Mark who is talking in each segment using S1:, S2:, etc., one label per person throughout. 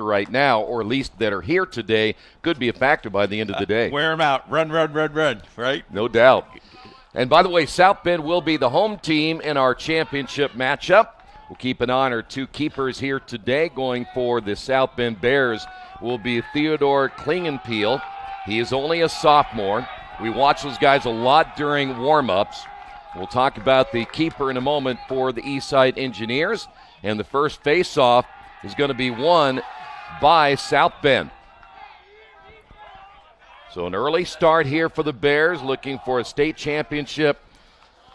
S1: roster right now, or at least that are here today, could be a factor by the end of the day.
S2: Wear them out. Run, right?
S1: No doubt. And by the way, South Bend will be the home team in our championship matchup. We'll keep an eye on our two keepers here today. Going for the South Bend Bears will be Theodore Klingenpeel. He is only a sophomore. We watch those guys a lot during warm-ups. We'll talk about the keeper in a moment for the Eastside Engineers. And the first face-off is going to be won by South Bend. So an early start here for the Bears, looking for a state championship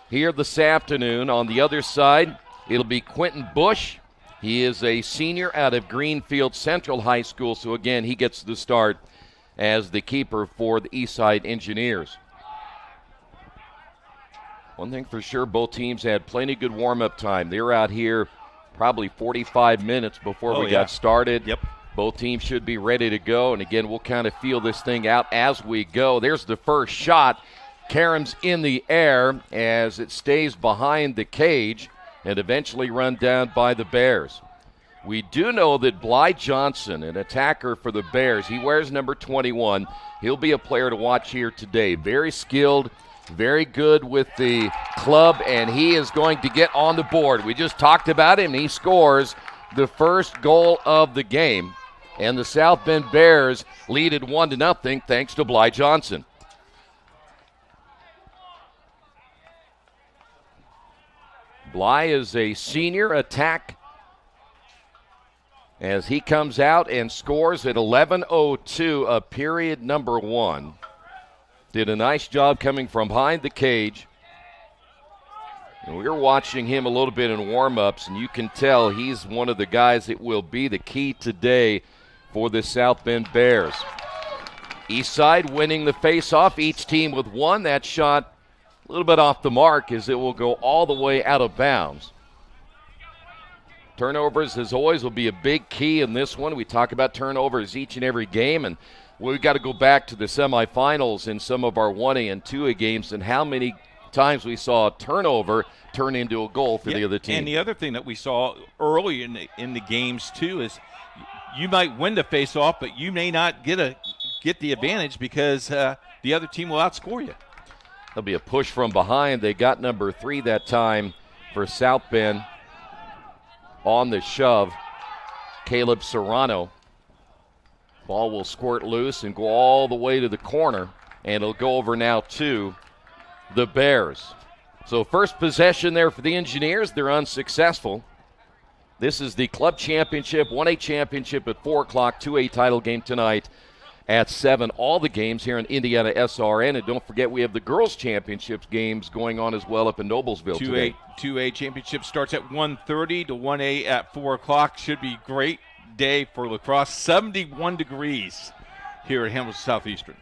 S1: here this afternoon. On the other side, it'll be Quentin Bush. He is a senior out of Greenfield Central High School, so again, he gets the start as the keeper for the Eastside Engineers. One thing for sure, both teams had plenty good warm-up time. They were out here probably 45 minutes before we got started.
S2: Yep.
S1: Both teams should be ready to go, and again, we'll kind of feel this thing out as we go. There's the first shot. Karam's in the air as it stays behind the cage and eventually run down by the Bears. We do know that Bly Johnson, an attacker for the Bears, he wears number 21. He'll be a player to watch here today. Very skilled, very good with the club, and he is going to get on the board. We just talked about him. He scores the first goal of the game. And the South Bend Bears lead it 1-0 thanks to Bly Johnson. Bly is a senior attack as he comes out and scores at 11:02 of period number 1. Did a nice job coming from behind the cage. And we were watching him a little bit in warm-ups, and you can tell he's one of the guys that will be the key today for the South Bend Bears. Eastside winning the face-off, each team with one. That shot a little bit off the mark as it will go all the way out of bounds. Turnovers, as always, will be a big key in this one. We talk about turnovers each and every game, and we've got to go back to the semifinals in some of our 1A and 2A games and how many times we saw a turnover turn into a goal for the other team.
S2: And the other thing that we saw early in the games, too, is you might win the face-off, but you may not get the advantage because the other team will outscore you.
S1: There'll be a push from behind. They got number 3 that time for South Bend on the shove. Caleb Serrano. Ball will squirt loose and go all the way to the corner, and it'll go over now to the Bears. So first possession there for the Engineers. They're unsuccessful. This is the club championship, 1A championship at 4 o'clock, 2A title game tonight at 7. All the games here in IndianaSRN. And don't forget we have the girls' championships games going on as well up in Noblesville today.
S2: 2A championship starts at 1:30 to 1A at 4 o'clock. Should be a great day for lacrosse. 71 degrees here at Hamilton Southeastern.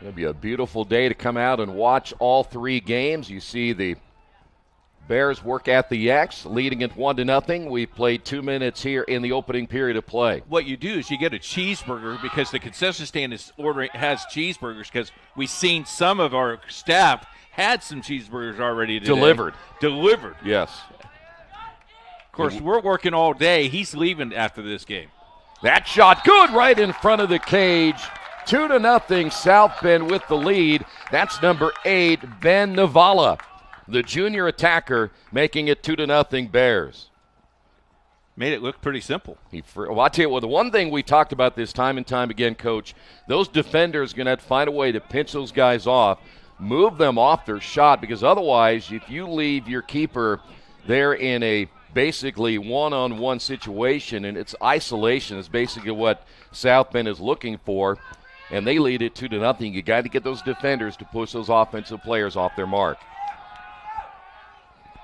S1: It'll be a beautiful day to come out and watch all 3 games. You see the Bears work at the X, leading it 1-0. We played 2 minutes here in the opening period of play.
S2: What you do is you get a cheeseburger because the concession stand has cheeseburgers because we've seen some of our staff had some cheeseburgers already today. Delivered.
S1: Yes.
S2: Of course, we're working all day. He's leaving after this game.
S1: That shot good right in front of the cage. 2-0 South Bend with the lead. That's number 8, Ben Navala, the junior attacker, making it 2-0 Bears.
S2: Made it look pretty simple.
S1: Well, I'll tell you what, the one thing we talked about this time and time again, Coach, those defenders are going to have to find a way to pinch those guys off, move them off their shot, because otherwise, if you leave your keeper there in a basically one-on-one situation, and it's isolation is basically what South Bend is looking for, and they lead it 2-0. You got to get those defenders to push those offensive players off their mark.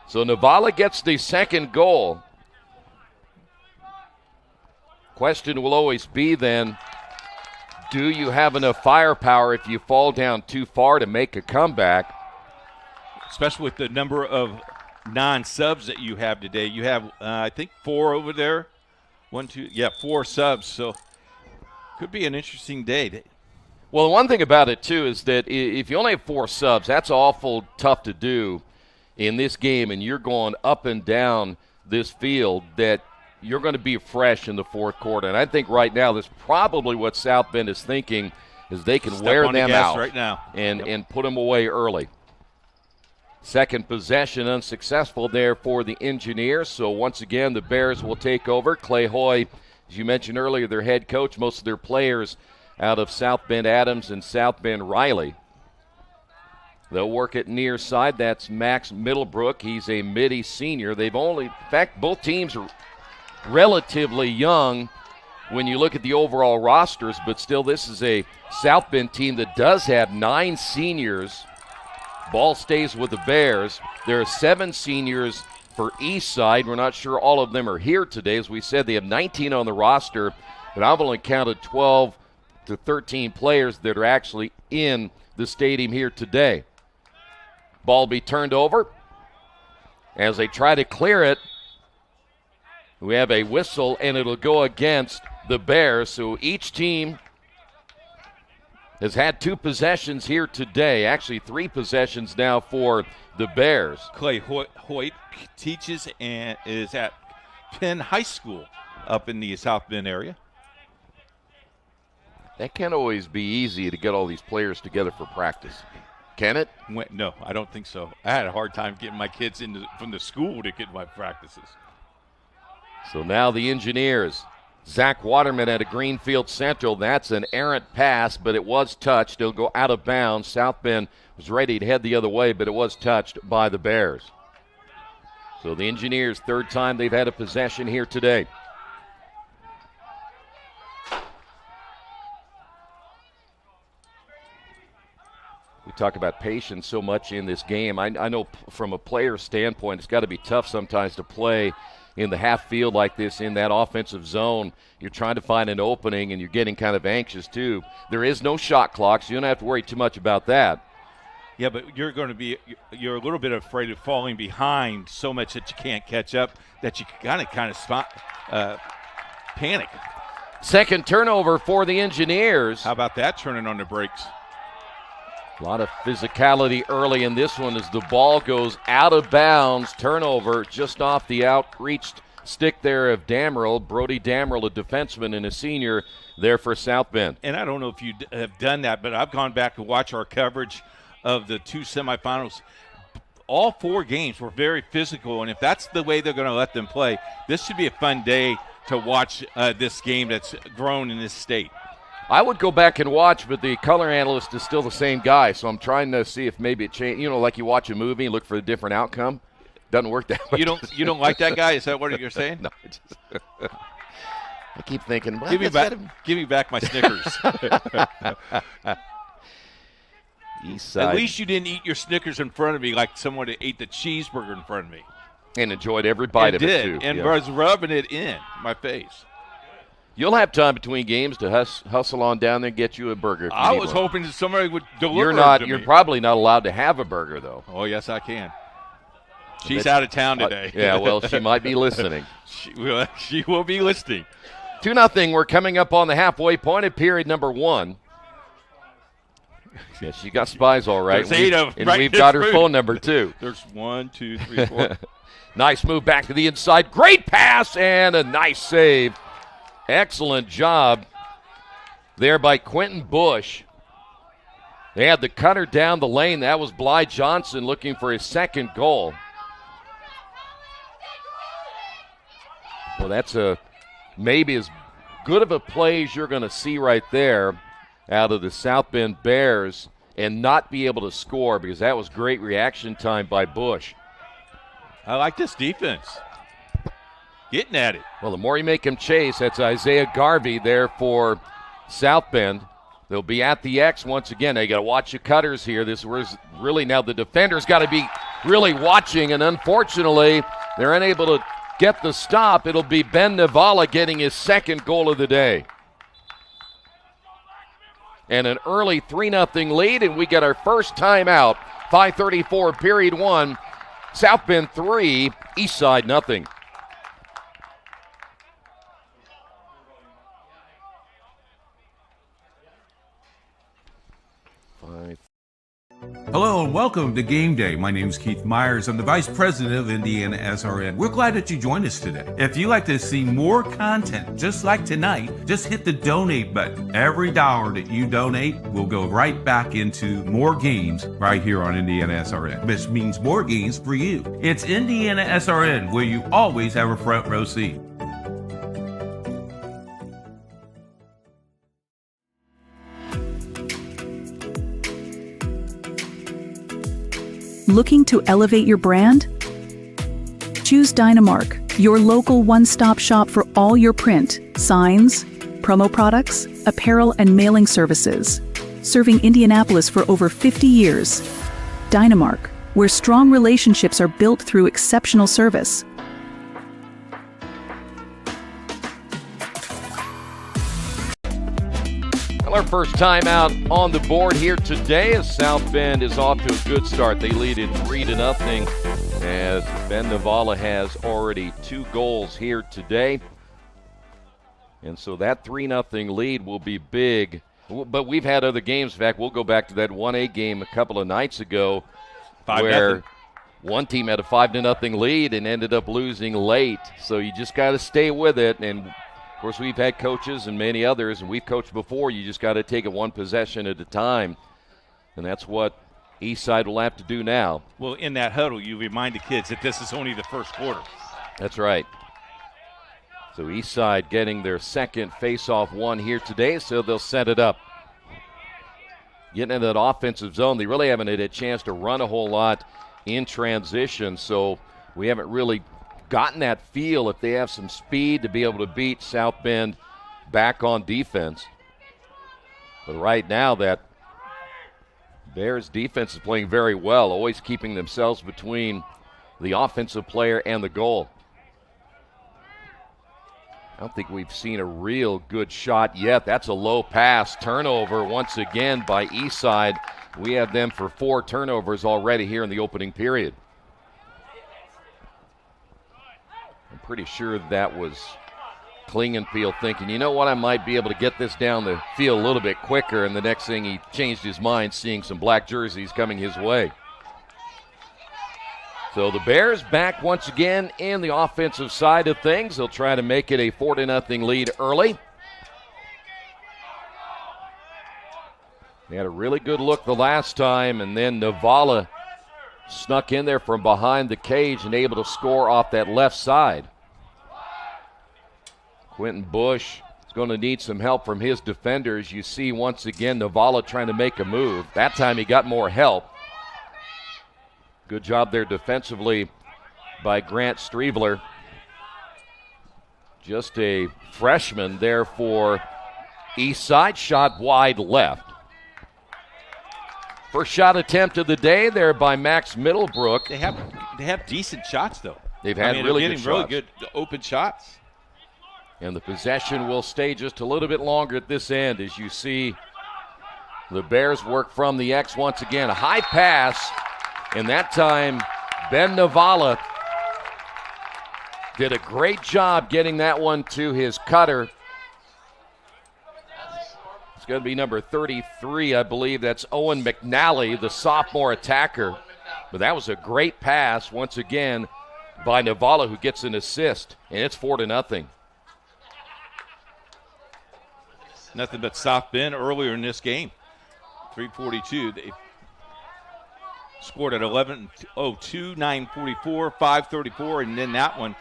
S1: So Navala gets the second goal. Question will always be then, do you have enough firepower if you fall down too far to make a comeback?
S2: Especially with the number of non-subs that you have today. You have, I think, 4 over there. 4 subs. So could be an interesting day.
S1: Well, the one thing about it, too, is that if you only have 4 subs, that's awful tough to do in this game, and you're going up and down this field, that you're going to be fresh in the fourth quarter. And I think right now that's probably what South Bend is thinking, is they can wear them out
S2: right now
S1: and put them away early. Second possession unsuccessful there for the Engineers. So once again, the Bears will take over. Clay Hoy, as you mentioned earlier, their head coach, most of their players out of South Bend Adams and South Bend Riley. They'll work it near side. That's Max Middlebrook. He's a midi senior. In fact, both teams are relatively young when you look at the overall rosters, but still this is a South Bend team that does have 9 seniors. Ball stays with the Bears. There are 7 seniors for Eastside. We're not sure all of them are here today. As we said, they have 19 on the roster, but I've only counted 12 to 13 players that are actually in the stadium here today. Ball be turned over. As they try to clear it, we have a whistle, and it'll go against the Bears. So each team has had 2 possessions here today. Actually, 3 possessions now for the Bears.
S2: Clay Hoyt teaches and is at Penn High School up in the South Bend area.
S1: That can't always be easy to get all these players together for practice. Can it?
S2: No, I don't think so. I had a hard time getting my kids from the school to get my practices.
S1: So now the Engineers. Zach Waterman at a Greenfield Central. That's an errant pass, but it was touched. It'll go out of bounds. South Bend was ready to head the other way, but it was touched by the Bears. So the Engineers, third time they've had a possession here today. We talk about patience so much in this game. I know from a player standpoint, it's got to be tough sometimes to play in the half field like this in that offensive zone. You're trying to find an opening, and you're getting kind of anxious too. There is no shot clock, so you don't have to worry too much about that.
S2: Yeah, but you're a little bit afraid of falling behind so much that you can't catch up, that you kind of panic.
S1: Second turnover for the Engineers.
S2: How about that, turning on the brakes?
S1: A lot of physicality early in this one as the ball goes out of bounds. Turnover just off the outreached stick there of Damerl. Brody Damerl, a defenseman and a senior there for South Bend.
S2: And I don't know if you have done that, but I've gone back to watch our coverage of the 2 semifinals. All 4 games were very physical, and if that's the way they're going to let them play, this should be a fun day to watch this game that's grown in this state.
S1: I would go back and watch, but the color analyst is still the same guy, so I'm trying to see if maybe it changed. You know, like you watch a movie and look for a different outcome. Doesn't work that way.
S2: You don't like that guy? Is that what you're saying?
S1: No. I keep thinking, well,
S2: give me back my Snickers.
S1: Eastside.
S2: At least you didn't eat your Snickers in front of me like someone that ate the cheeseburger in front of me.
S1: And enjoyed every bite of it, too.
S2: And was rubbing it in my face.
S1: You'll have time between games to hustle on down there and get you a burger.
S2: I was hoping that somebody would deliver
S1: You're probably not allowed to have a burger, though.
S2: Oh, yes, I can. She's out of town today.
S1: Yeah, well, she might be listening.
S2: She will be listening.
S1: 2-0. We're coming up on the halfway point of period number 1. Yeah, she got spies all right.
S2: There's 8 of them.
S1: And we've got her phone number, too.
S2: There's 1, 2, 3, 4.
S1: Nice move back to the inside. Great pass and a nice save. Excellent job there by Quentin Bush. They had the cutter down the lane. That was Bly Johnson looking for his second goal. Well, that's maybe as good of a play as you're going to see right there out of the South Bend Bears and not be able to score, because that was great reaction time by Bush.
S2: I like this defense. Getting at it.
S1: Well, the more you make him chase, that's Isaiah Garvey there for South Bend. They'll be at the X once again. They got to watch the cutters here. This was really now the defender's got to be really watching, and unfortunately, they're unable to get the stop. It'll be Ben Navala getting his second goal of the day. And an early 3-0 lead, and we get our first timeout. 5:34, period 1. South Bend 3, Eastside 0.
S3: Hello and welcome to Game Day. My name is Keith Myers. I'm the Vice President of IndianaSRN. We're glad that you joined us today. If you'd like to see more content just like tonight, just hit the donate button. Every dollar that you donate will go right back into more games right here on IndianaSRN, which means more games for you. It's IndianaSRN, where you always have a front row seat.
S4: Looking to elevate your brand? Choose Dynamark, your local one-stop shop for all your print, signs, promo products, apparel, and mailing services. Serving Indianapolis for over 50 years. Dynamark, where strong relationships are built through exceptional service.
S1: Our first time out on the board here today as South Bend is off to a good start. They lead it 3-0 as Ben Navala has already 2 goals here today. And so that 3-0 lead will be big. But we've had other games. In fact, we'll go back to that 1A game a couple of nights ago
S2: 5-0.
S1: where one team had a 5-0 lead and ended up losing late. So you just got to stay with it. And of course, we've had coaches and many others, and we've coached before. You just got to take it one possession at a time, and that's what Eastside will have to do now.
S2: Well, in that huddle, you remind the kids that this is only the first quarter.
S1: That's right. So Eastside getting their second face-off one here today, so they'll set it up. Getting in that offensive zone, they really haven't had a chance to run a whole lot in transition, so we haven't really gotten that feel if they have some speed to be able to beat South Bend back on defense. But right now that Bears defense is playing very well, always keeping themselves between the offensive player and the goal. I don't think we've seen a real good shot yet. That's a low pass. Turnover once again by Eastside. We have them for 4 turnovers already here in the opening period. I'm pretty sure that was Klingenfield thinking, you know what, I might be able to get this down the field a little bit quicker, and the next thing he changed his mind seeing some black jerseys coming his way. So the Bears back once again in the offensive side of things. They'll try to make it a 4-0 lead early. They had a really good look the last time, and then Navala snuck in there from behind the cage and able to score off that left side. Quentin Bush is going to need some help from his defenders. You see once again Navala trying to make a move. That time he got more help. Good job there defensively by Grant Streveler. Just a freshman there for Eastside. Shot wide left. First shot attempt of the day there by Max Middlebrook.
S2: They have decent shots, though.
S1: They've had really good shots.
S2: Really good open shots.
S1: And the possession will stay just a little bit longer at this end as you see the Bears work from the X once again. A high pass, and that time Ben Navala did a great job getting that one to his cutter. It's going to be number 33, I believe. That's Owen McNally, the sophomore attacker. But that was a great pass once again by Navala, who gets an assist, and it's 4-0.
S2: Nothing but South Bend earlier in this game. 3:42. They scored at 11:02, 9:44, 5:34, and then that one.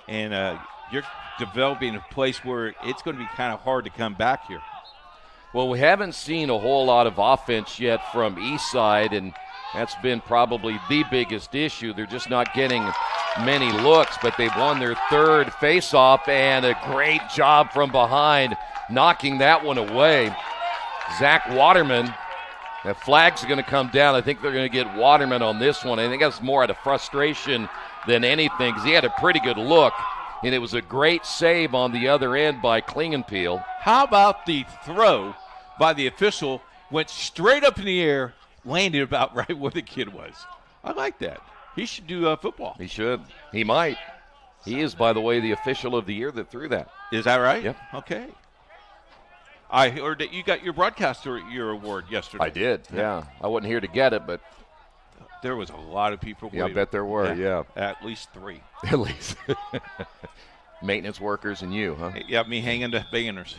S2: And you're developing a place where it's going to be kind of hard to come back here.
S1: Well, we haven't seen a whole lot of offense yet from Eastside, and that's been probably the biggest issue. They're just not getting many looks, but they've won their third faceoff, and a great job from behind, knocking that one away. Zach Waterman, that flag's going to come down. I think they're going to get Waterman on this one. I think that's more out of frustration than anything because he had a pretty good look, and it was a great save on the other end by Klingenpeel.
S2: How about the throw by the official? Went straight up in the air, landed about right where the kid was. I like that. He should do football.
S1: He should. He might. He is, by the way, the official of the year that threw that.
S2: Is that right?
S1: Yep.
S2: Okay. I heard that you got your broadcaster your award yesterday.
S1: I did, yeah. I wasn't here to get it, but
S2: there was a lot of people.
S1: Yeah, I bet there were, yeah.
S2: At least 3.
S1: At least. Maintenance workers and you, huh?
S2: Yeah, me hanging the banners.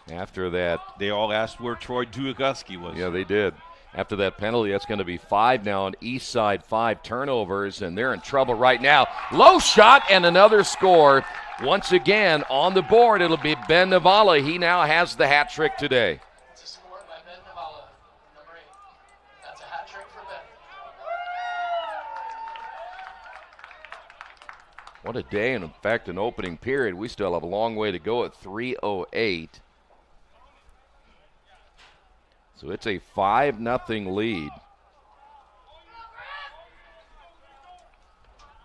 S1: After that.
S2: They all asked where Troy Duaguski was.
S1: Yeah, they did. After that penalty, that's going to be 5 now on Eastside, 5 turnovers, and they're in trouble right now. Low shot and another score. Once again, on the board, it'll be Ben Navala. He now has the hat trick today.
S5: It's a score by Ben Navala, number 8. That's a hat trick for Ben.
S1: What a day, and in fact, an opening period. We still have a long way to go at 3:08. So it's a 5-0 lead.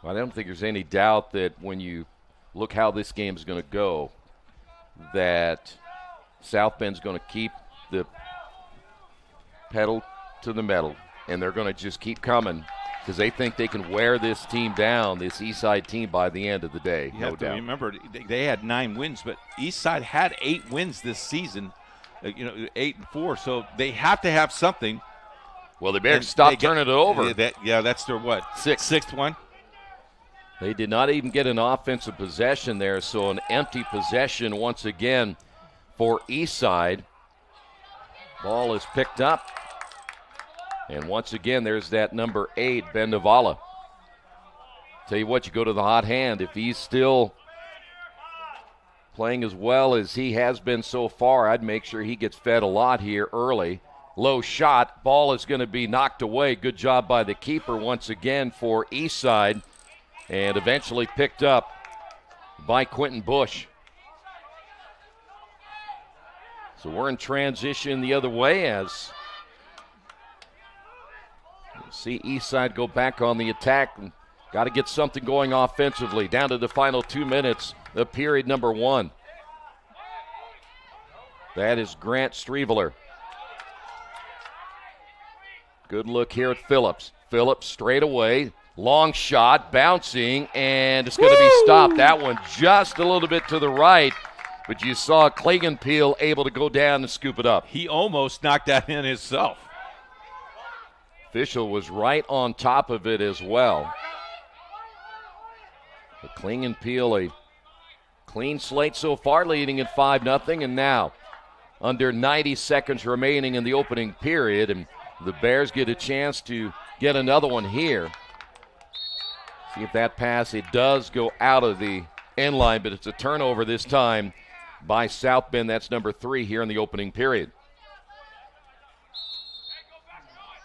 S1: Well, I don't think there's any doubt that when you look how this game is going to go, that South Bend's going to keep the pedal to the metal, and they're going to just keep coming because they think they can wear this team down, this Eastside team, by the end of the day.
S2: You have to remember, they had 9 wins, but Eastside had 8 wins this season. 8-4, so they have to have something.
S1: Well, they better stop turning it over.
S2: That's their what? Sixth one?
S1: They did not even get an offensive possession there, so an empty possession once again for Eastside. Ball is picked up. And once again, there's that number 8, Ben Navala. Tell you what, you go to the hot hand. If he's still playing as well as he has been so far, I'd make sure he gets fed a lot here early. Low shot. Ball is going to be knocked away. Good job by the keeper once again for Eastside. And eventually picked up by Quentin Bush. So we're in transition the other way as you see Eastside go back on the attack. Got to get something going offensively. Down to the final 2 minutes of period number 1. That is Grant Streveler. Good look here at Phillips. Phillips straight away. Long shot, bouncing, and it's going to be stopped. That one just a little bit to the right, but you saw Klagenpeel able to go down and scoop it up.
S2: He almost knocked that in himself.
S1: Official was right on top of it as well. But Klagenpeel, a clean slate so far, leading at 5-0, and now under 90 seconds remaining in the opening period, and the Bears get a chance to get another one here. See if that pass, it does go out of the end line, but it's a turnover this time by South Bend. That's number 3 here in the opening period.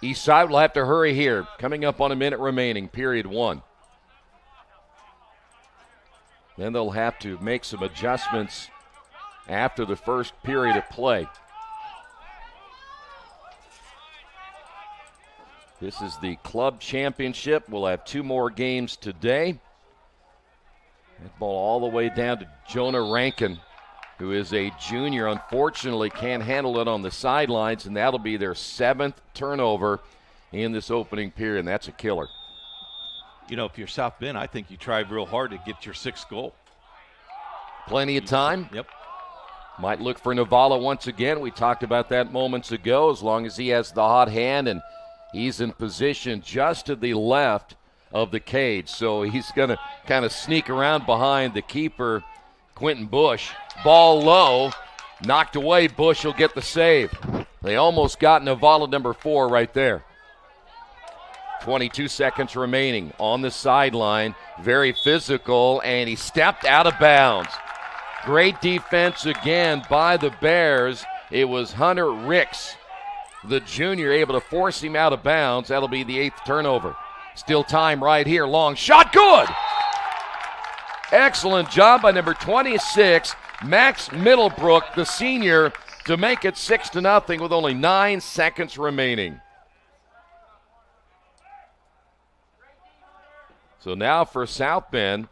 S1: Eastside will have to hurry here. Coming up on a minute remaining, period 1. Then they'll have to make some adjustments after the first period of play. This is the club championship. We'll have 2 more games today. That ball all the way down to Jonah Rankin, who is a junior. Unfortunately, can't handle it on the sidelines, and that'll be their 7th turnover in this opening period, and that's a killer.
S2: You know, if you're South Bend, I think you try real hard to get your 6th goal.
S1: Plenty of time.
S2: Yep.
S1: Might look for Navala once again. We talked about that moments ago. As long as he has the hot hand, and he's in position just to the left of the cage. So he's going to kind of sneak around behind the keeper, Quentin Bush. Ball low, knocked away. Bush will get the save. They almost got Navala number 4 right there. 22 seconds remaining on the sideline. Very physical, and he stepped out of bounds. Great defense again by the Bears. It was Hunter Ricks, the junior, able to force him out of bounds. That'll be the 8th turnover. Still time right here. Long shot, good! Excellent job by number 26, Max Middlebrook, the senior, to make it 6-0 with only 9 seconds remaining. So now for South Bend,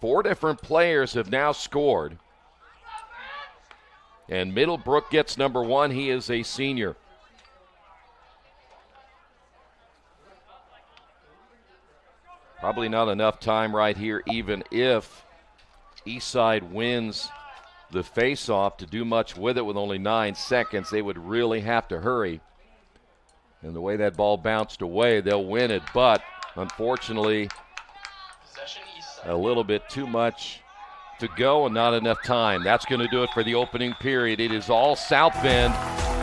S1: 4 different players have now scored. And Middlebrook gets number 1. He is a senior. Probably not enough time right here, even if Eastside wins the face-off to do much with it with only 9 seconds. They would really have to hurry. And the way that ball bounced away, they'll win it. But unfortunately,
S5: Possession Eastside.
S1: a little bit too much to go and not enough time. That's going to do it for the opening period. It is all South Bend.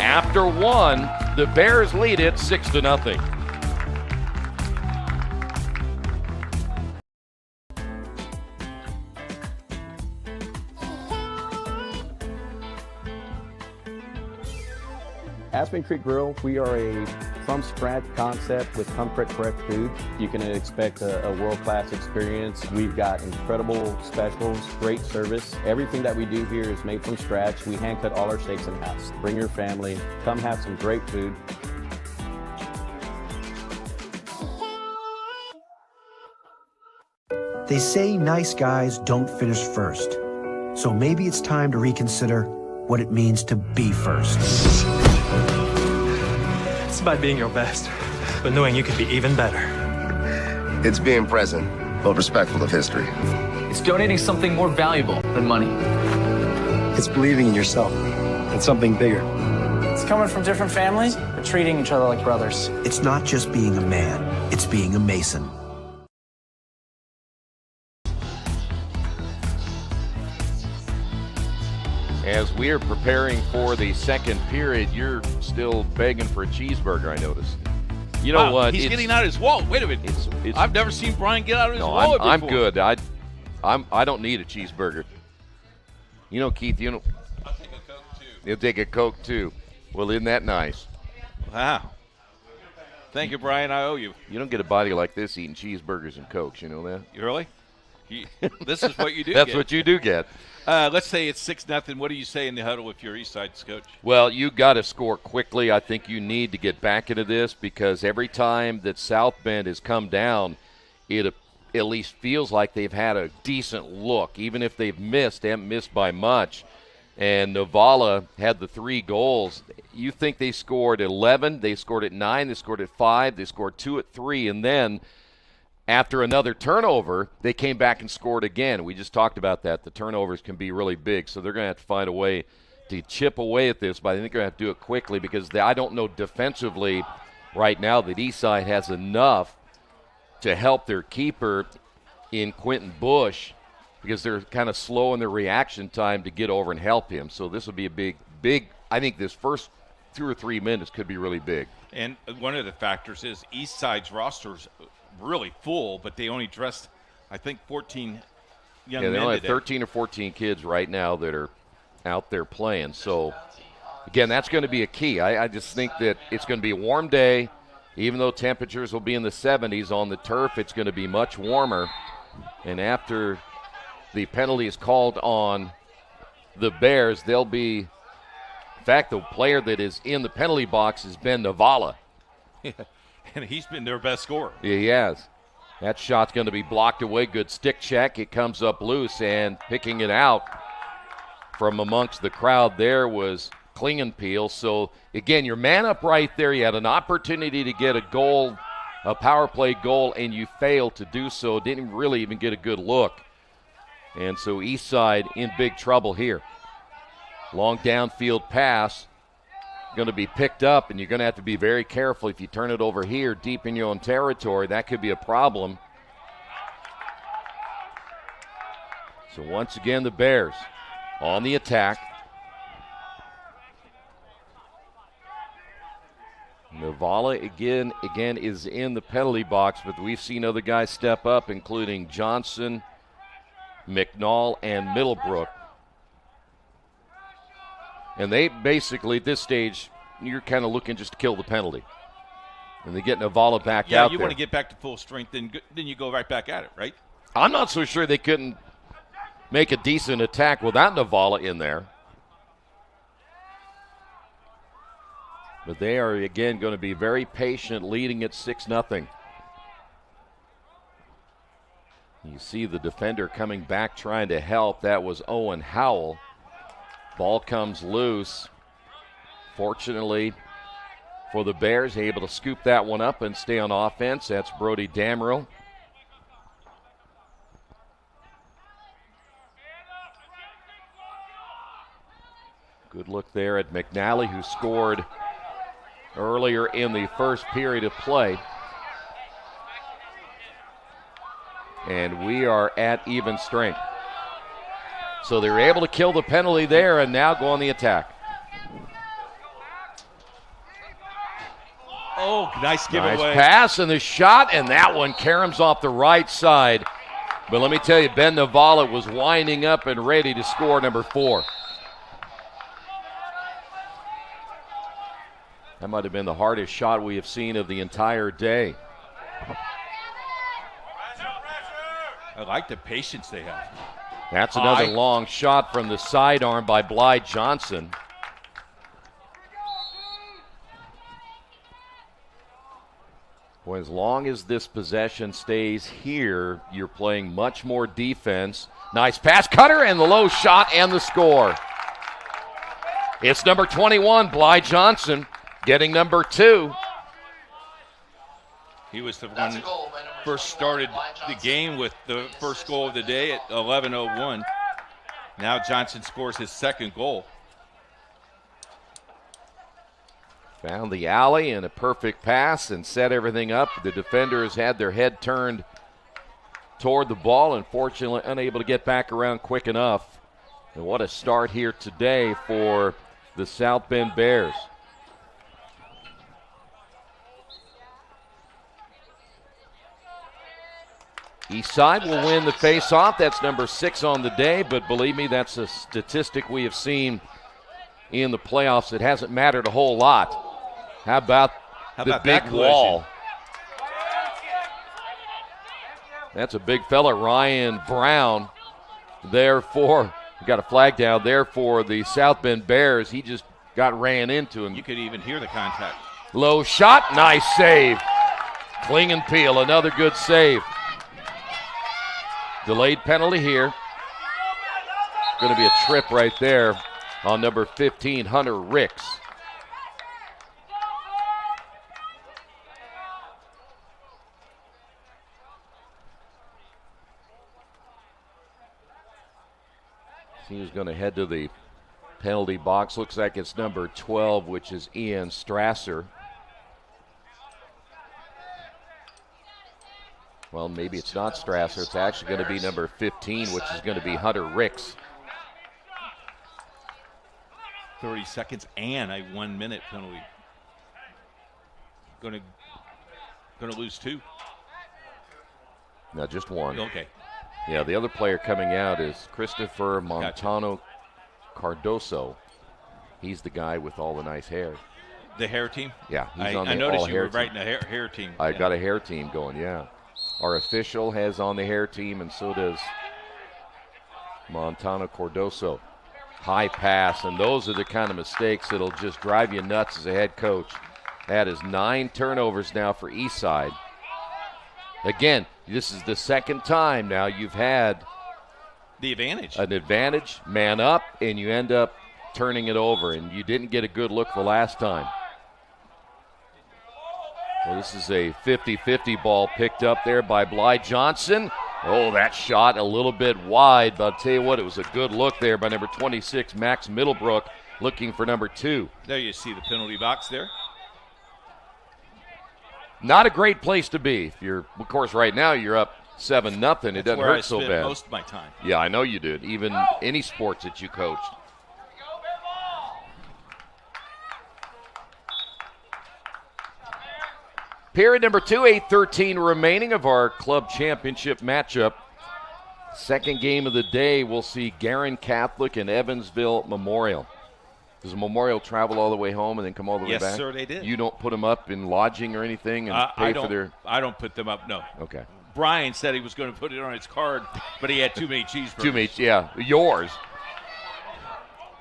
S1: After one, the Bears lead it 6-0.
S6: Aspen Creek Grill, we are a from-scratch concept with comfort fresh food. You can expect a world-class experience. We've got incredible specials, great service. Everything that we do here is made from scratch. We hand-cut all our steaks in-house. Bring your family, come have some great food.
S7: They say nice guys don't finish first. So maybe it's time to reconsider what it means to be first.
S8: It's about being your best, but knowing you could be even better.
S9: It's being present, but respectful of history.
S10: It's donating something more valuable than money.
S11: It's believing in yourself and something bigger.
S12: It's coming from different families, but treating each other like brothers.
S7: It's not just being a man, it's being a Mason.
S1: As we are preparing for the second period, you're still begging for a cheeseburger, I noticed. You know what?
S2: He's getting out his wallet. Wait a minute. I've never seen Brian get out of his wallet before.
S1: I'm good. I don't need a cheeseburger. You know, Keith,
S2: I'll take a Coke, too.
S1: You'll take a Coke, too. Well, isn't that nice?
S2: Wow. Thank you, Brian. I owe you.
S1: You don't get a body like this eating cheeseburgers and Cokes. You know that?
S2: You really? This is what you do
S1: That's
S2: get.
S1: what you do get.
S2: Let's say it's 6-0. What do you say in the huddle if you're Eastside's coach?
S1: Well, you got to score quickly. I think you need to get back into this because every time that South Bend has come down, it at least feels like they've had a decent look. Even if they've missed, they haven't missed by much. And Navala had the 3 goals. You think they scored 11, they scored at 9, they scored at 5, they scored 2 at 3, and then after another turnover, they came back and scored again. We just talked about that. The turnovers can be really big, so they're going to have to find a way to chip away at this, but I think they're going to have to do it quickly because I don't know defensively right now that Eastside has enough to help their keeper in Quentin Bush because they're kind of slow in their reaction time to get over and help him. So this will be a big, I think this first 2 or 3 minutes could be really big.
S2: And one of the factors is Eastside's roster's really full, but they only dressed, I think, 14 young men
S1: they only have
S2: today.
S1: 13 or 14 kids right now that are out there playing. So, again, that's going to be a key. I just think that it's going to be a warm day. Even though temperatures will be in the 70s on the turf, it's going to be much warmer. And after the penalty is called on the Bears, they'll be – in fact, the player that is in the penalty box is Ben Navala.
S2: And he's been their best scorer.
S1: Yeah, he has. That shot's going to be blocked away. Good stick check. It comes up loose, and picking it out from amongst the crowd there was Klingenpeel. So, again, your man up right there. You had an opportunity to get a goal, a power play goal, and you failed to do so. Didn't really even get a good look. And so Eastside in big trouble here. Long downfield pass. Going to be picked up, and you're going to have to be very careful if you turn it over here deep in your own territory. That could be a problem. So once again, the Bears on the attack. Navala again is in the penalty box, but we've seen other guys step up, including Johnson, McNall, and Middlebrook. And they basically, at this stage, you're kind of looking just to kill the penalty. And they get Navala back out there.
S2: Yeah, you want to get back to full strength, then you go right back at it, right?
S1: I'm not so sure they couldn't make a decent attack without Navala in there. But they are, again, going to be very patient, leading at 6-0. You see the defender coming back trying to help. That was Owen Howell. Ball comes loose. Fortunately for the Bears, able to scoop that one up and stay on offense. That's Brody Damrell. Good look there at McNally, who scored earlier in the first period of play. And we are at even strength. So they were able to kill the penalty there and now go on the attack.
S2: Oh, nice giveaway.
S1: Nice pass and the shot, and that one caroms off the right side. But let me tell you, Ben Navala was winding up and ready to score number 4. That might have been the hardest shot we have seen of the entire day.
S2: I like the patience they have.
S1: That's another long shot from the sidearm by Blythe Johnson. Boy, as long as this possession stays here, you're playing much more defense. Nice pass, cutter, and the low shot and the score. It's number 21, Blythe Johnson, getting number 2.
S2: He was the one who first started the game with the first goal of the day at 11:01. Now Johnson scores his second goal.
S1: Found the alley and a perfect pass and set everything up. The defenders had their head turned toward the ball, unfortunately unable to get back around quick enough. And what a start here today for the South Bend Bears. Eastside will win the face-off. That's number 6 on the day, but believe me, that's a statistic we have seen in the playoffs. It hasn't mattered a whole lot. How about the big wall? That's a big fella, Ryan Brown. Therefore, got a flag down there for the South Bend Bears. He just got ran into him.
S2: You could even hear the contact.
S1: Low shot, nice save. Klingenpeel, another good save. Delayed penalty here. Going to be a trip right there on number 15, Hunter Ricks. He was going to head to the penalty box. Looks like it's number 12, which is Ian Strasser. Well, maybe it's not Strasser. It's actually going to be number 15, which is going to be Hunter Ricks.
S2: 30 seconds and a 1-minute penalty. Going to lose 2.
S1: No, just 1.
S2: Okay.
S1: Yeah, the other player coming out is Christopher Montano Cardoso. He's the guy with all the nice hair.
S2: The hair team?
S1: Yeah, he's on the
S2: I noticed you were
S1: team.
S2: writing a hair team.
S1: I got a hair team going, yeah. Our official has on the hair team, and so does Montano Cardoso. High pass, and those are the kind of mistakes that'll just drive you nuts as a head coach. That is 9 turnovers now for Eastside. Again, this is the second time now you've had
S2: the advantage.
S1: An advantage, man up, and you end up turning it over, and you didn't get a good look the last time. Well, this is a 50-50 ball picked up there by Blythe Johnson. Oh, that shot a little bit wide, but I'll tell you what, it was a good look there by number 26, Max Middlebrook, looking for number 2.
S2: There you see the penalty box there.
S1: Not a great place to be. If you're, of course, right now you're up 7-0. It doesn't hurt so bad.
S2: That's where I spent most of my time.
S1: Yeah, I know you did. Even any sports that you coached. Period number 2, 8:13 remaining of our club championship matchup. Second game of the day, we'll see Garin Catholic and Evansville Memorial. Does Memorial travel all the way home and then come all the way back?
S2: Yes, sir, they did.
S1: You don't put them up in lodging or anything and pay for their...
S2: I don't put them up, no.
S1: Okay.
S2: Brian said he was going to put it on his card, but he had too many cheeseburgers.
S1: Too many, yeah. Yours.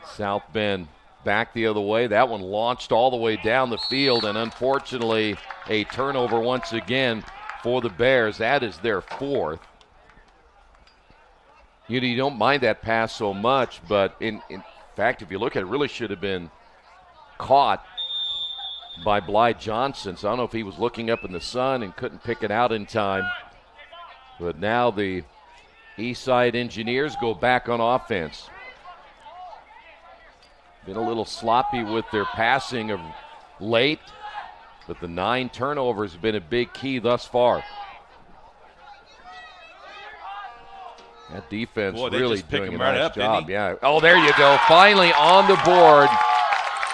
S1: South Bend back the other way. That one launched all the way down the field, and unfortunately a turnover once again for the Bears. That is their 4th. You don't mind that pass so much, but in fact, if you look at it, really should have been caught by Blythe Johnson. So I don't know if he was looking up in the sun and couldn't pick it out in time. But now the Eastside Engineers go back on offense. Been a little sloppy with their passing of late, but the 9 turnovers have been a big key thus far. That defense really doing a nice job. Yeah. Oh, there you go. Finally on the board.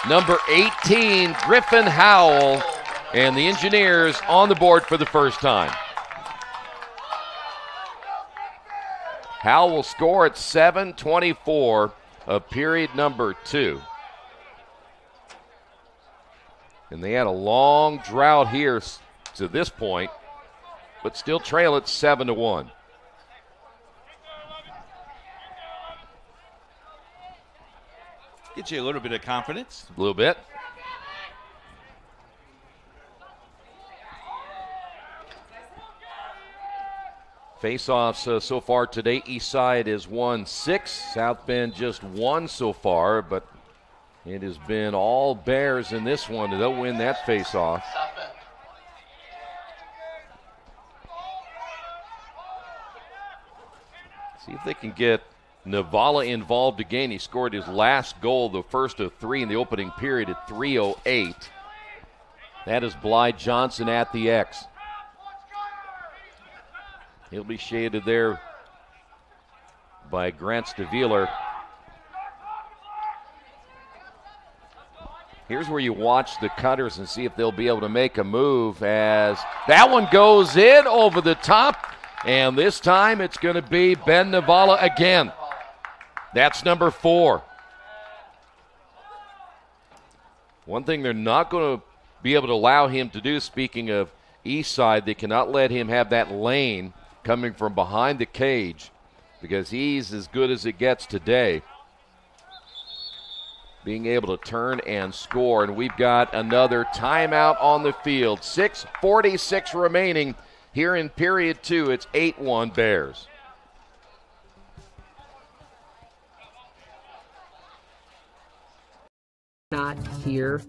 S1: Number 18, Griffin Howell, and the Engineers on the board for the first time. Howell will score at 7:24 of period number 2. And they had a long drought here to this point, but still trail at 7-1.
S2: Gets you a little bit of confidence.
S1: A little bit. Face-offs so far today, Eastside has won 6. South Bend just 1 so far, but it has been all Bears in this one. They'll win that face-off. See if they can get Navala involved again. He scored his last goal, the first of 3 in the opening period at 3:08. That is Blythe Johnson at the X. He'll be shaded there by Grant Staviler. Here's where you watch the Cutters and see if they'll be able to make a move, as that one goes in over the top, and this time it's going to be Ben Navala again. That's number 4. One thing they're not going to be able to allow him to do, speaking of Eastside, they cannot let him have that lane coming from behind the cage, because he's as good as it gets today, being able to turn and score. And we've got another timeout on the field. 6:46 remaining here in period 2. It's 8-1 Bears.
S13: Not here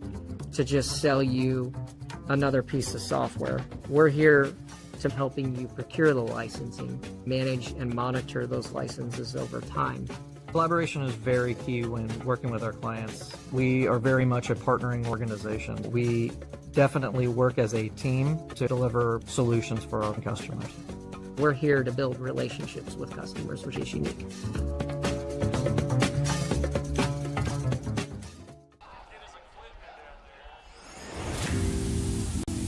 S13: to just sell you another piece of software. We're here to helping you procure the licensing, manage and monitor those licenses over time.
S14: Collaboration is very key when working with our clients. We are very much a partnering organization. We definitely work as a team to deliver solutions for our customers.
S13: We're here to build relationships with customers, which is unique.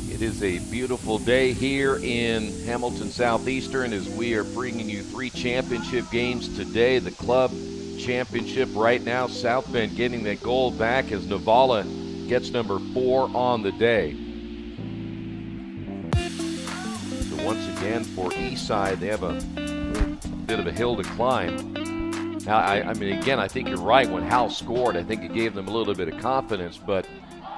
S1: It is a beautiful day here in Hamilton Southeastern as we are bringing you 3 championship games today. The club championship right now, South Bend getting that gold back as Navala gets number 4 on the day. So once again for Eastside, they have a bit of a hill to climb. Now, I mean, again, I think you're right. When Hal scored, I think it gave them a little bit of confidence, but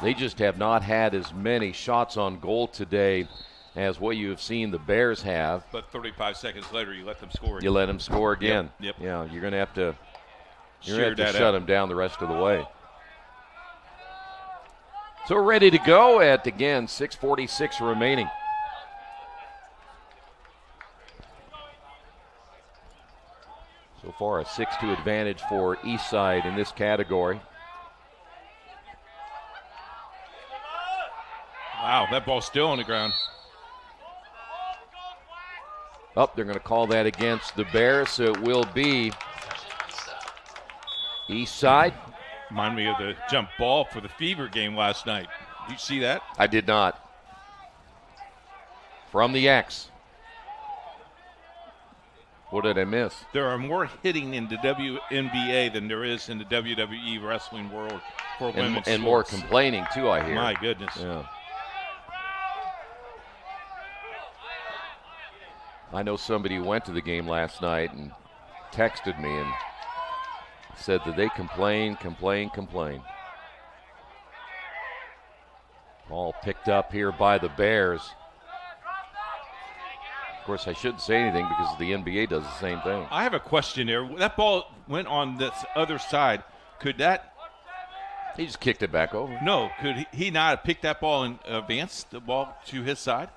S1: they just have not had as many shots on goal today as what you have seen the Bears have.
S2: But 35 seconds later, you let them score again.
S1: You let them score again.
S2: Yep.
S1: Yeah, you're going to have to, shut them down the rest of the way. So we're ready to go at, again, 6:46 remaining. So far, a 6-2 advantage for Eastside in this category.
S2: Wow, that ball's still on the ground.
S1: They're going to call that against the Bears, so it will be Eastside.
S2: Remind me of the jump ball for the Fever game last night. Did you see that?
S1: I did not. From the X. What did I miss?
S2: There are more hitting in the WNBA than there is in the WWE wrestling world for women's
S1: and more complaining, too, I hear.
S2: My goodness.
S1: Yeah. I know somebody who went to the game last night and texted me and said that they complain. All picked up here by the Bears. Of course, I shouldn't say anything because the NBA does the same thing.
S2: I have a question there. That ball went on this other side. Could that?
S1: He just kicked it back over.
S2: No, could he not have picked that ball and advanced the ball to his side?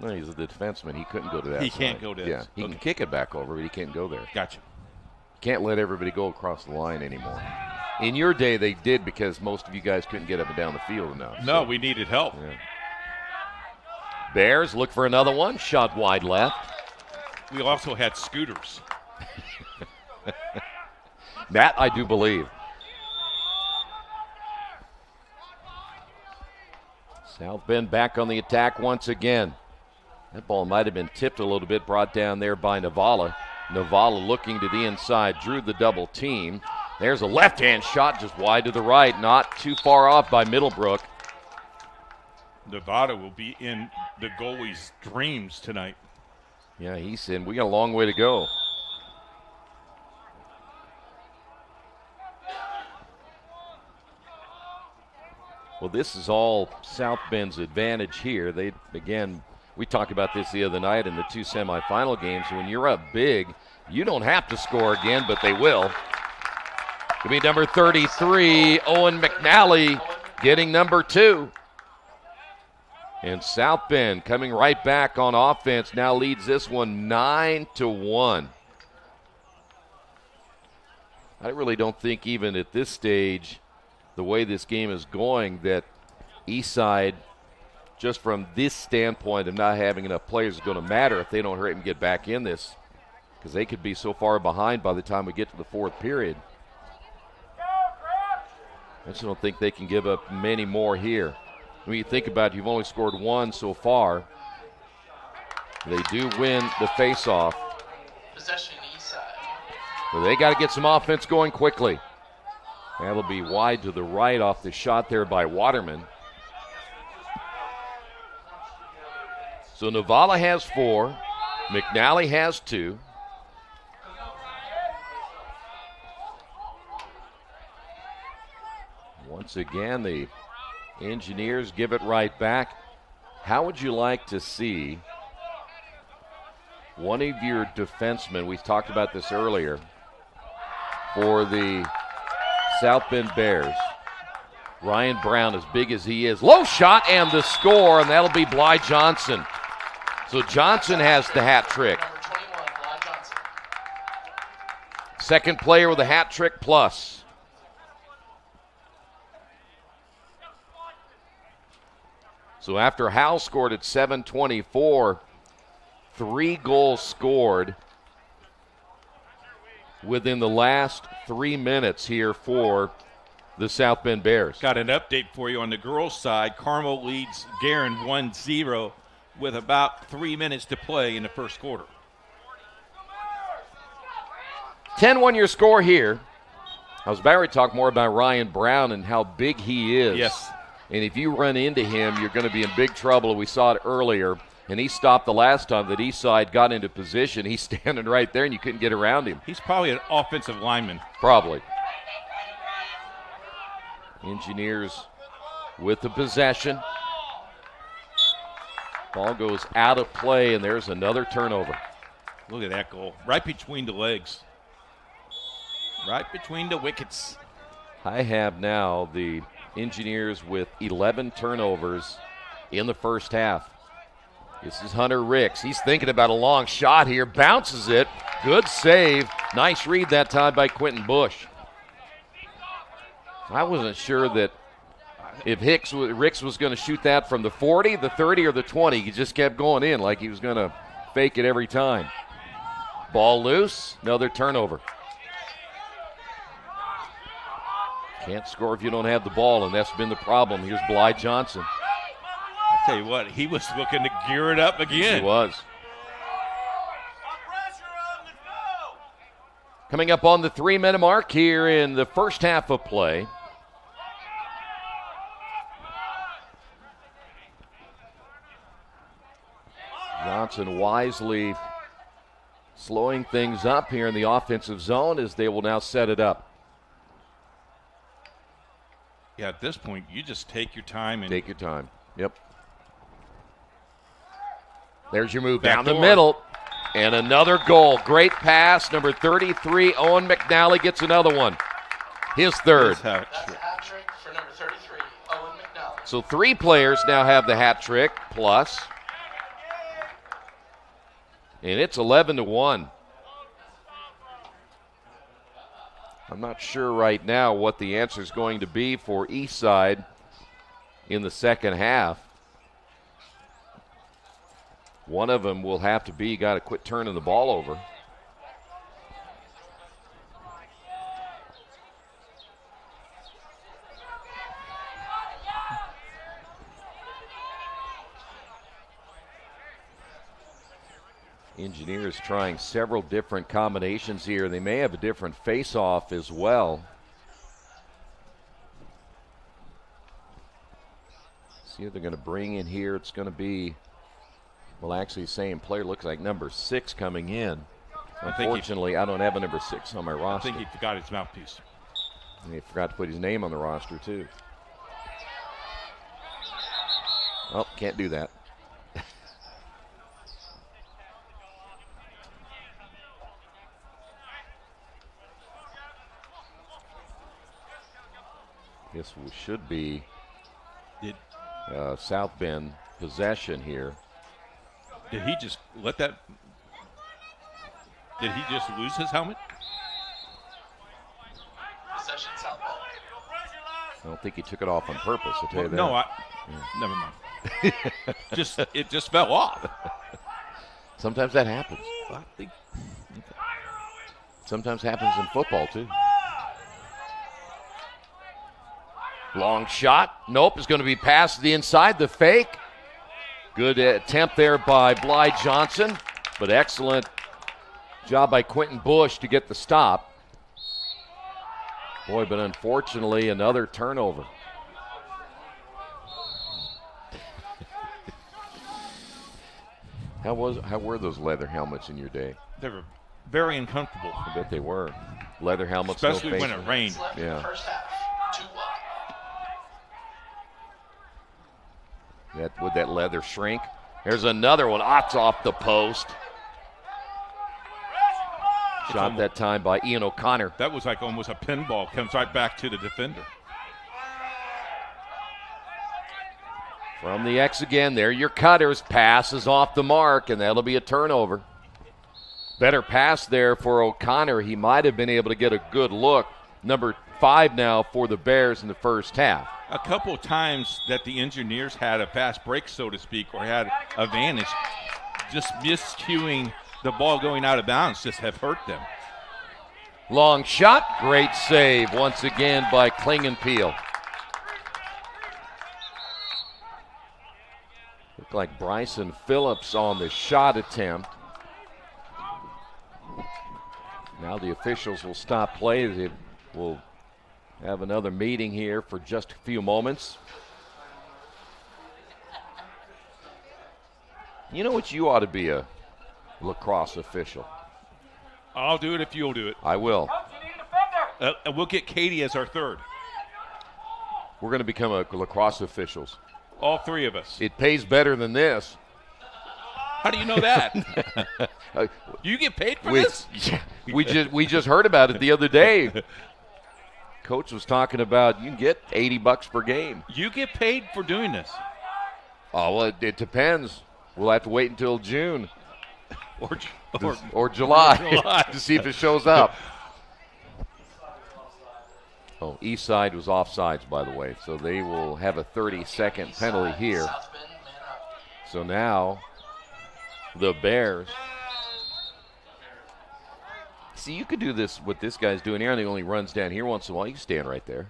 S1: No, he's the defenseman. He couldn't go to that
S2: He
S1: side.
S2: can't go to that.
S1: Yeah, he can kick it back over, but he can't go there.
S2: Gotcha.
S1: Can't let everybody go across the line anymore. In your day, they did because most of you guys couldn't get up and down the field enough.
S2: No, we needed help.
S1: Yeah. Bears look for another one. Shot wide left.
S2: We also had scooters.
S1: That I do believe. South Bend back on the attack once again. That ball might have been tipped a little bit, brought down there by Navala. Navala looking to the inside, drew the double team. There's a left-hand shot just wide to the right, not too far off by Middlebrook.
S2: Nevada will be in the goalie's dreams tonight.
S1: Yeah, he's in. We got a long way to go. Well, this is all South Bend's advantage here. They, again, we talked about this the other night in the two semifinal games. When you're up big, you don't have to score again, but they will. It'll be number 33, Owen McNally, getting number 2. And South Bend coming right back on offense now leads this one 9-1. I really don't think even at this stage, the way this game is going, that Eastside, just from this standpoint of not having enough players, is going to matter if they don't hurry up and get back in this, because they could be so far behind by the time we get to the fourth period. I just don't think they can give up many more here. When you think about it, you've only scored 1 so far. They do win the faceoff.
S5: Possession Eastside.
S1: But they got to get some offense going quickly. That'll be wide to the right off the shot there by Waterman. So Navala has 4. McNally has 2. Once again, the Engineers give it right back. How would you like to see one of your defensemen, we talked about this earlier, for the South Bend Bears, Ryan Brown, as big as he is, low shot and the score, and that'll be Bly Johnson. So Johnson has the hat trick.
S5: Number 21, Bly Johnson.
S1: Second player with a hat trick plus. So after Howell scored at 7:24, 3 goals scored within the last 3 minutes here for the South Bend Bears.
S2: Got an update for you on the girls' side. Carmel leads Guerin 1-0 with about 3 minutes to play in the first quarter.
S1: 10-1 your score here. I was about to talk more about Ryan Brown and how big he is.
S2: Yes.
S1: And if you run into him, you're going to be in big trouble. We saw it earlier, and he stopped the last time that Eastside got into position. He's standing right there, and you couldn't get around him.
S2: He's probably an offensive lineman.
S1: Probably. Engineers with the possession. Ball goes out of play, and there's another turnover.
S2: Look at that goal. Right between the legs. Right between the wickets.
S1: I have now the Engineers with 11 turnovers in the first half. This is Hunter Ricks. He's thinking about a long shot here. Bounces it. Good save. Nice read that time by Quentin Bush. I wasn't sure that if Ricks was going to shoot that from the 40, the 30, or the 20. He just kept going in like he was going to fake it every time. Ball loose. Another turnover. Can't score if you don't have the ball, and that's been the problem. Here's Bly Johnson.
S2: I tell you what, he was looking to gear it up again.
S1: He was. Coming up on the 3-minute mark here in the first half of play. Johnson wisely slowing things up here in the offensive zone as they will now set it up.
S2: Yeah, at this point, you just take your time.
S1: Take your time. Yep. There's your move
S2: Back
S1: down
S2: door.
S1: the middle. And another goal. Great pass. Number 33, Owen McNally gets another one. His third.
S5: That's a hat trick for number 33, Owen McNally.
S1: So 3 players now have the hat trick plus. And it's 11-1. I'm not sure right now what the answer is going to be for Eastside in the second half. One of them will have to be, got to quit turning the ball over. Engineers trying several different combinations here. They may have a different face-off as well. See what they're going to bring in here. It's going to be, well, actually, same player. Looks like number 6 coming in. Unfortunately, I don't have a number 6 on my roster.
S2: I think he forgot his mouthpiece.
S1: And he forgot to put his name on the roster, too. Oh, can't do that. This should be South Bend possession here.
S2: Did he just let that? Did he just lose his helmet?
S5: Possession South Bend.
S1: I don't think he took it off on purpose. I'll tell you that.
S2: No, never mind. It just fell off.
S1: Sometimes that happens. Sometimes happens in football too. Long shot. Nope, it's going to be past the inside. The fake. Good attempt there by Bly Johnson, but excellent job by Quentin Bush to get the stop. Boy, but unfortunately, another turnover. How were those leather helmets in your day?
S2: They were very uncomfortable.
S1: I bet they were. Leather helmets,
S2: especially
S1: no
S2: when it rained.
S1: Yeah. Would that leather shrink? There's another one. It's off the post. Shot that time by Ian O'Connor.
S2: That was like almost a pinball. Comes right back to the defender.
S1: From the X again. There your cutters. Pass is off the mark, and that'll be a turnover. Better pass there for O'Connor. He might have been able to get a good look. Number 5 now for the Bears in the first half.
S2: A couple of times that the Engineers had a fast break, so to speak, or had a advantage, just miscuing the ball going out of bounds just have hurt them.
S1: Long shot. Great save once again by Klingenpeel. Looked like Bryson Phillips on the shot attempt. Now the officials will stop play. They will have another meeting here for just a few moments. You know what? You ought to be a lacrosse official.
S2: I'll do it if you'll do it.
S1: I will.
S2: And we'll get Katie as our third.
S1: We're going to become lacrosse officials.
S2: All 3 of us.
S1: It pays better than this.
S2: How do you know that? You get paid for this?
S1: We just heard about it the other day. Coach was talking about you can get $80 per game.
S2: You get paid for doing this.
S1: Oh, well, it depends. We'll have to wait until June or July to see if it shows up. Oh, Eastside was offsides, by the way, so they will have a 30-second penalty here. So now the Bears. See, you could do this, what this guy's doing here, and he only runs down here once in a while. You can stand right there.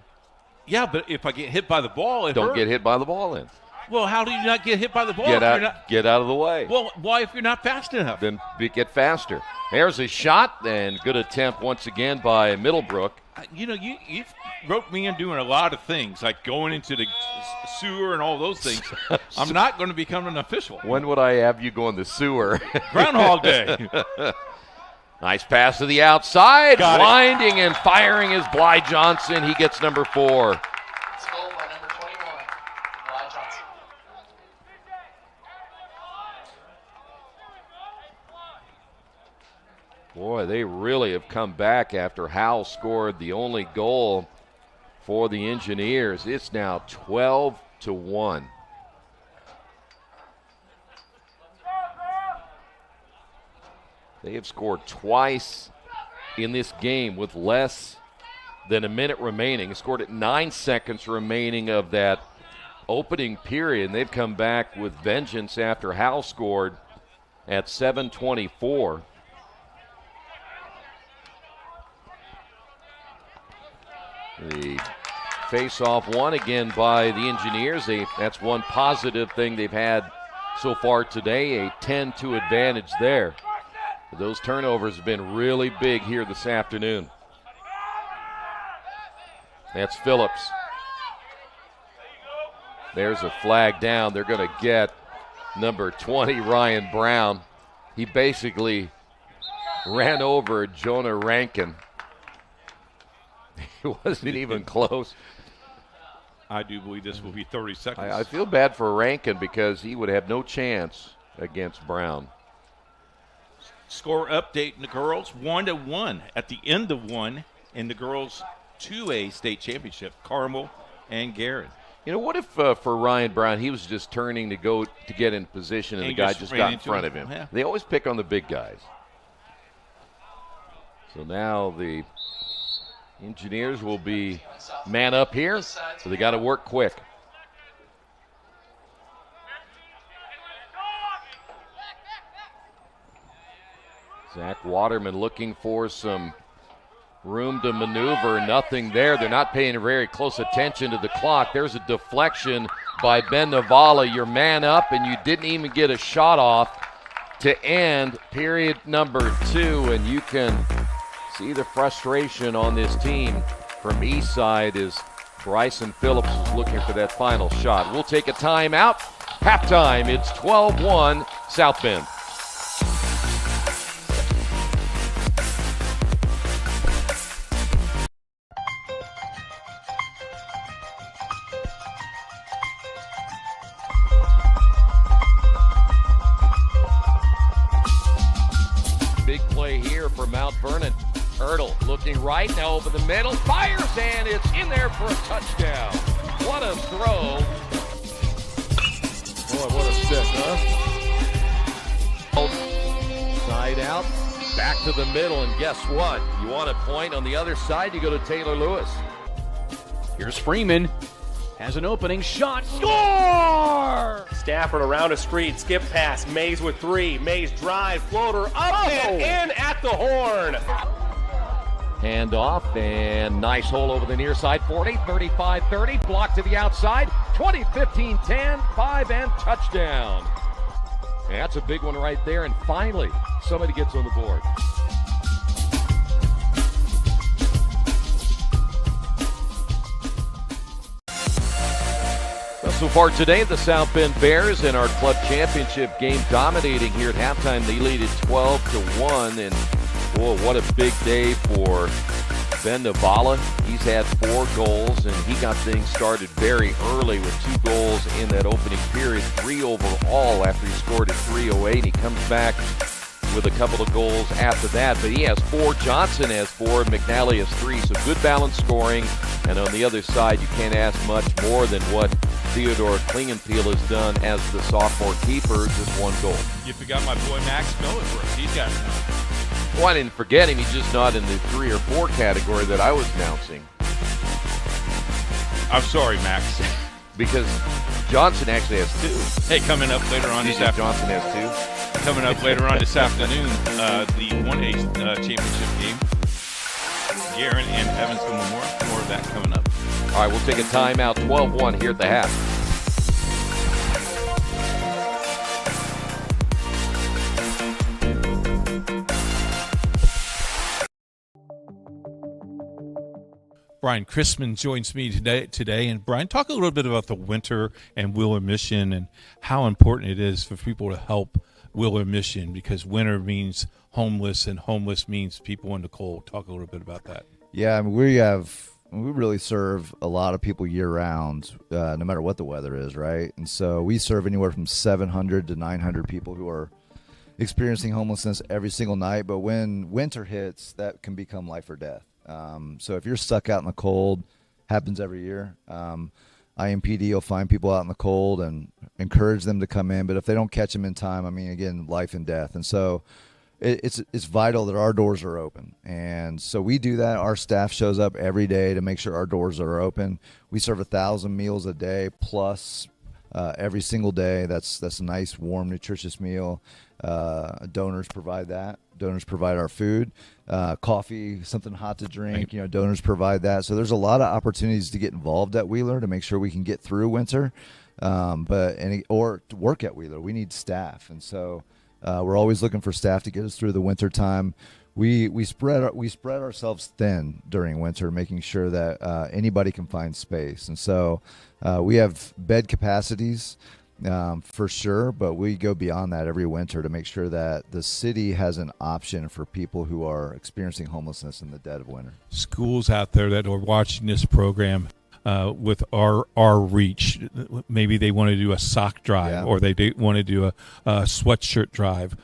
S2: Yeah, but if I get hit by the ball,
S1: Don't get hit by the ball then.
S2: Well, how do you not get hit by the ball?
S1: Get out of the way.
S2: Well, why if you're not fast enough?
S1: Then get faster. There's a shot, and good attempt once again by Middlebrook.
S2: You know, you roped me in doing a lot of things, like going into the sewer and all those things. I'm not going to become an official.
S1: When would I have you go in the sewer?
S2: Groundhog Day.
S1: Nice pass to the outside. Winding and firing is Bly Johnson. He gets number 4.
S5: It's a goal by number 21, Bly Johnson.
S1: Boy, they really have come back after Howell scored the only goal for the Engineers. It's now 12-1. They have scored twice in this game with less than a minute remaining. He scored at 9 seconds remaining of that opening period, and they've come back with vengeance after Howell scored at 7:24. The face-off won again by the Engineers. That's one positive thing they've had so far today, a 10-2 advantage there. But those turnovers have been really big here this afternoon. That's Phillips. There's a flag down. They're going to get number 20, Ryan Brown. He basically ran over Jonah Rankin. He wasn't even close.
S2: I do believe this will be 30 seconds.
S1: I feel bad for Rankin because he would have no chance against Brown.
S2: Score update in the girls, 1-1 at the end of one in the girls 2A state championship, Carmel and Garrett.
S1: You know, what if for Ryan Brown, he was just turning to go to get in position and the guy just got in front of him?
S2: Yeah.
S1: They always pick on the big guys. So now the Engineers will be man up here, so they got to work quick. Zach Waterman looking for some room to maneuver. Nothing there. They're not paying very close attention to the clock. There's a deflection by Ben Navala. You're man up, and you didn't even get a shot off to end period number 2, and you can see the frustration on this team from Eastside as Bryson Phillips is looking for that final shot. We'll take a timeout. Halftime, it's 12-1 South Bend. Big play here for Mount Vernon. Ertl looking right, now over the middle, fires, and it's in there for a touchdown. What a throw. Boy, what a stick, huh? Side out, back to the middle, and guess what? You want a point on the other side, you go to Taylor Lewis.
S15: Here's Freeman. Has an opening shot. Score!
S16: Stafford around a screen, skip pass. Mays with 3. Mays drive, floater up and in at the horn.
S1: Hand off, and nice hole over the near side. 40, 35, 30. Block to the outside. 20, 15, 10, 5, and touchdown. And that's a big one right there. And finally, somebody gets on the board. So far today, the South Bend Bears in our club championship game dominating here at halftime. They lead it 12-1, and boy, what a big day for Ben Navala. He's had 4 goals, and he got things started very early with 2 goals in that opening period, 3 overall after he scored at 3:08. He comes back with a couple of goals after that, but he has 4. Johnson has 4. McNally has 3. So good balanced scoring, and on the other side, you can't ask much more than what Theodore Klingenpeel has done as the sophomore keeper, just 1 goal.
S2: You forgot my boy Max Miller. He's got one.
S1: Well, I didn't forget him. He's just not in the 3 or 4 category that I was announcing.
S2: I'm sorry, Max.
S1: Because Johnson actually has 2.
S2: Hey, coming up later on this afternoon.
S1: Johnson has 2.
S2: Coming up later on this afternoon, the 1A championship game. Guerin and Evanston Memorial. More of that coming up.
S1: All right, we'll take a timeout. 12-1 here at the half.
S3: Brian Chrisman joins me today. And Brian, talk a little bit about the winter and Wheeler Mission and how important it is for people to help Wheeler Mission, because winter means homeless and homeless means people in the cold. Talk a little bit about that.
S17: Yeah, I mean, we really serve a lot of people year round, no matter what the weather is, right? And so we serve anywhere from 700 to 900 people who are experiencing homelessness every single night. But when winter hits, that can become life or death. So if you're stuck out in the cold, happens every year. IMPD will find people out in the cold and encourage them to come in. But if they don't catch them in time, I mean, again, life and death. And so it's vital that our doors are open. And so we do that. Our staff shows up every day to make sure our doors are open. We serve 1,000 meals a day plus every single day. That's a nice, warm, nutritious meal. Donors provide that. Donors provide our food, coffee, something hot to drink. Donors provide that. So there's a lot of opportunities to get involved at Wheeler to make sure we can get through winter, or to work at Wheeler. We need staff, and so we're always looking for staff to get us through the winter time. We spread ourselves thin during winter, making sure that anybody can find space, and so we have bed capacities. For sure, but we go beyond that every winter to make sure that the city has an option for people who are experiencing homelessness in the dead of winter.
S18: Schools out there that are watching this program with our reach, maybe they want to do a sock drive, or they want to do a sweatshirt drive.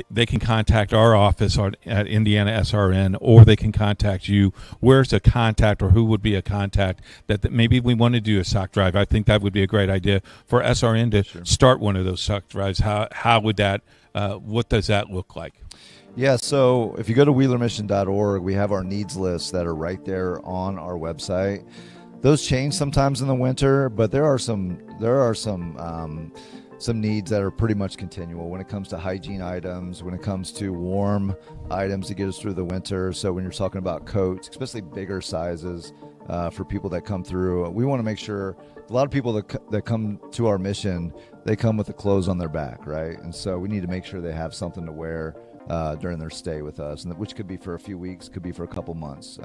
S18: They can contact our office at IndianaSRN, or they can contact you. Where's a contact, or who would be a contact that maybe we want to do a sock drive? I think that would be a great idea for SRN to start one of those sock drives. How would that? What does that look like?
S17: Yeah, so if you go to wheelermission.org, we have our needs lists that are right there on our website. Those change sometimes in the winter, but there are some needs that are pretty much continual when it comes to hygiene items, when it comes to warm items to get us through the winter. So when you're talking about coats, especially bigger sizes for people that come through, we want to make sure a lot of people that come to our mission, they come with the clothes on their back, right? And so we need to make sure they have something to wear during their stay with us, and which could be for a few weeks, could be for a couple months.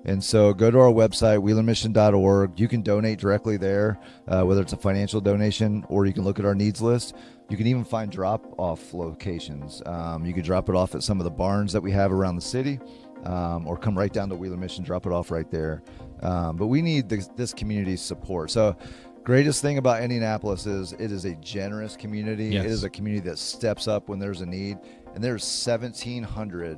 S17: And so go to our website, wheelermission.org. You can donate directly there, whether it's a financial donation, or you can look at our needs list. You can even find drop-off locations. You can drop it off at some of the barns that we have around the city, or come right down to Wheeler Mission, drop it off right there. But we need this community's support. So greatest thing about Indianapolis is it is a generous community.
S18: Yes.
S17: It is a community that steps up when there's a need. And there's 1,700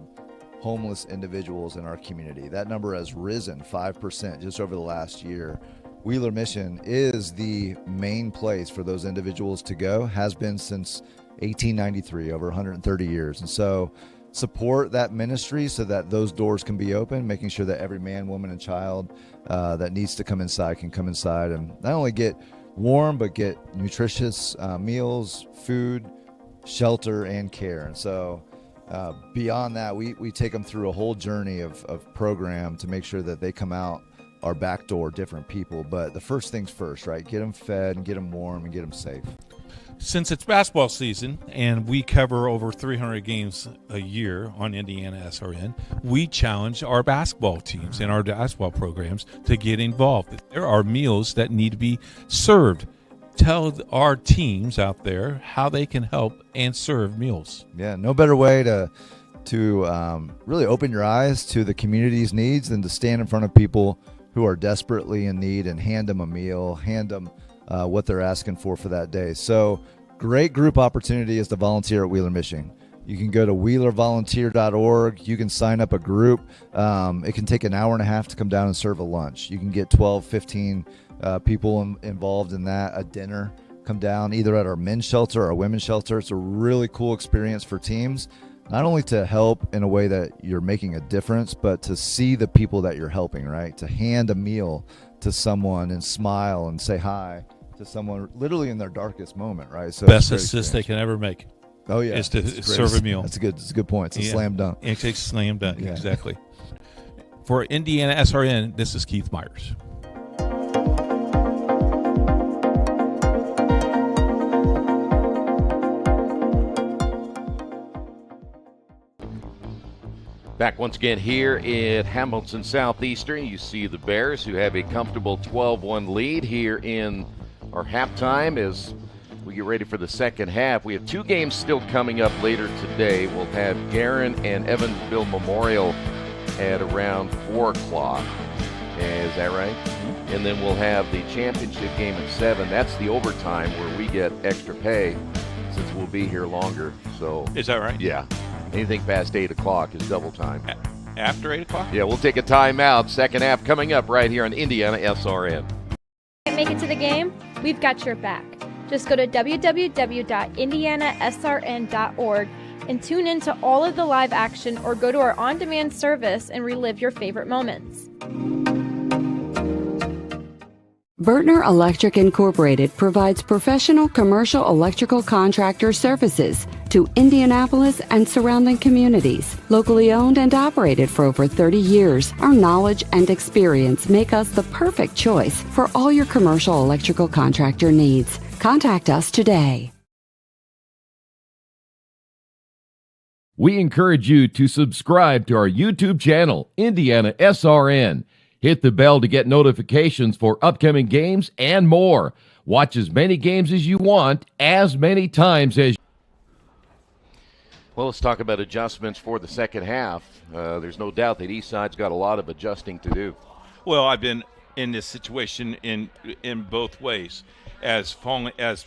S17: homeless individuals in our community. That number has risen 5% just over the last year. Wheeler Mission is the main place for those individuals to go, has been since 1893, over 130 years. And so support that ministry so that those doors can be open, making sure that every man, woman, and child that needs to come inside can come inside and not only get warm, but get nutritious meals, food, shelter, and care. And so beyond that, we take them through a whole journey of program to make sure that they come out our back door different people. But the first things first, right? Get them fed and get them warm and get them safe.
S18: Since it's basketball season and we cover over 300 games a year on IndianaSRN, we challenge our basketball teams and our basketball programs to get involved. There are meals that need to be served. Tell our teams out there how they can help and serve meals.
S17: Yeah, no better way to really open your eyes to the community's needs than to stand in front of people who are desperately in need and hand them a meal, hand them what they're asking for that day. So great group opportunity is to volunteer at Wheeler Mission. You can go to wheelervolunteer.org. You can sign up a group. It can take an hour and a half to come down and serve a lunch. You can get 12, 15 people involved in that, a dinner, come down either at our men's shelter or our women's shelter. It's a really cool experience for teams, not only to help in a way that you're making a difference, but to see the people that you're helping, right? To hand a meal to someone and smile and say hi to someone literally in their darkest moment, right? So
S18: best assist they can ever make.
S17: Oh yeah,
S18: is to serve a meal.
S17: It's a good point. It's a slam dunk.
S18: It's a slam dunk, exactly. For IndianaSRN, this is Keith Myers.
S1: Back once again here in Hamilton Southeastern. You see the Bears, who have a comfortable 12-1 lead here in our halftime as we get ready for the second half. We have two games still coming up later today. We'll have Guerin and Evansville Memorial at around 4 o'clock. Is that right? Mm-hmm. And then we'll have the championship game at 7. That's the overtime where we get extra pay since we'll be here longer. So
S2: is that right?
S1: Yeah. Anything past 8 o'clock is double time.
S2: After 8 o'clock?
S1: Yeah, we'll take a timeout. Second half coming up right here on IndianaSRN.
S19: Can't make it to the game? We've got your back. Just go to www.indianasrn.org and tune in to all of the live action or go to our on-demand service and relive your favorite moments.
S20: Bertner Electric Incorporated provides professional commercial electrical contractor services to Indianapolis and surrounding communities. Locally owned and operated for over 30 years, our knowledge and experience make us the perfect choice for all your commercial electrical contractor needs. Contact us today.
S21: We encourage you to subscribe to our YouTube channel, IndianaSRN. Hit the bell to get notifications for upcoming games and more. Watch as many games as you want, as many times as.
S1: Well, let's talk about adjustments for the second half. There's no doubt that Eastside's got a lot of adjusting to do.
S2: Well, I've been in this situation in both ways, as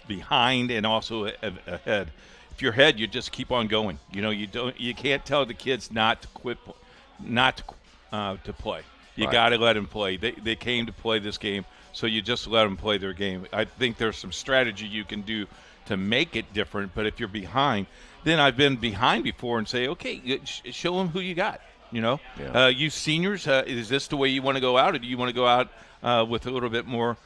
S2: behind and also ahead. If you're ahead, you just keep on going. You can't tell the kids not to quit, to play. You got to let them play. They came to play this game, so you just let them play their game. I think there's some strategy you can do to make it different, but if you're behind, then I've been behind before and say, okay, show them who you got. You seniors, is this the way you want to go out, or do you want to go out with a little bit more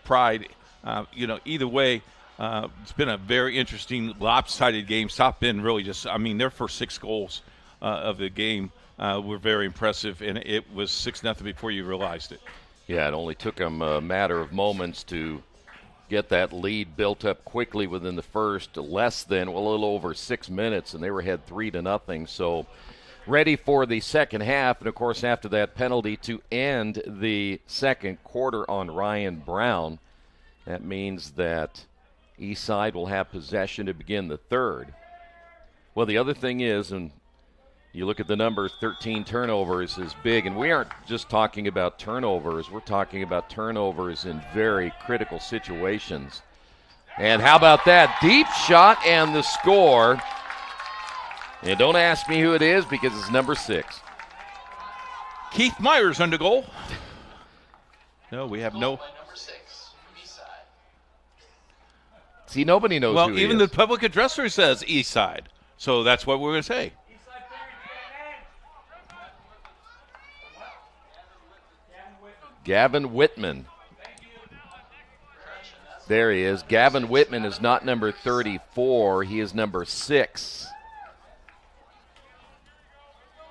S2: pride? Either way, it's been a very interesting, lopsided game. South Bend really their first 6 goals of the game were very impressive, and it was 6-0 before you realized it.
S1: Yeah, it only took them a matter of moments to get that lead built up quickly within the first a little over 6 minutes, and they were ahead 3-0. So ready for the second half, and of course after that penalty to end the second quarter on Ryan Brown, that means that Eastside will have possession to begin the third. Well, the other thing is, and you look at the numbers, 13 turnovers is big, and we aren't just talking about turnovers. We're talking about turnovers in very critical situations. And how about that? Deep shot and the score. And don't ask me who it is because it's number 6.
S2: Keith Myers under goal. No, we have no.
S5: Number 6, Eastside.
S1: See, nobody knows who he is.
S2: Well, even the public addresser says Eastside, so that's what we're going to say.
S1: Gavin Whitman. There he is. Gavin Whitman is not number 34. He is number 6.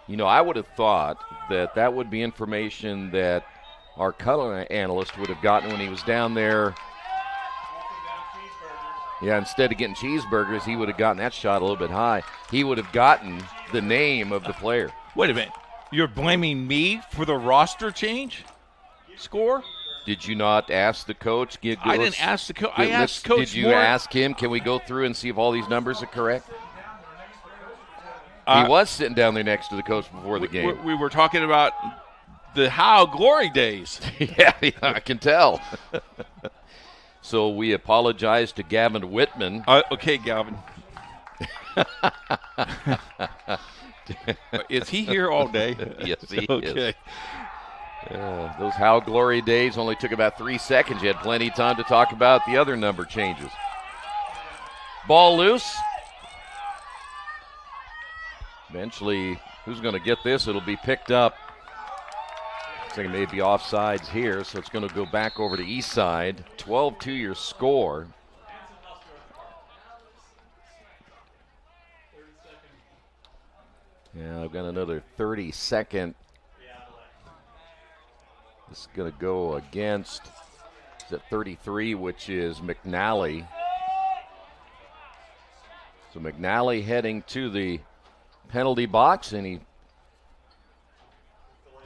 S1: I would have thought that would be information that our color analyst would have gotten when he was down there. Yeah, instead of getting cheeseburgers, he would have gotten that shot a little bit high. He would have gotten the name of the player.
S2: Wait a minute. You're blaming me for the roster change? Score?
S1: Did you not ask the coach?
S2: I didn't ask the coach. I asked Coach
S1: Did you ask him? Can we go through and see if all these numbers are correct? He was sitting down there next to the coach before the game.
S2: We were talking about the How Glory days.
S1: Yeah, I can tell. So we apologize to Gavin Whitman.
S2: Okay, Gavin. Is he here all day?
S1: Yes, he is.
S2: Okay.
S1: Those How Glory days only took about 3 seconds. You had plenty of time to talk about the other number changes. Ball loose. Eventually, who's going to get this? It'll be picked up. I think it may be offsides here, so it's going to go back over to Eastside. 12-2 your score. Yeah, I've got another 30-second. This is going to go against, is it 33, which is McNally. So McNally heading to the penalty box, and he's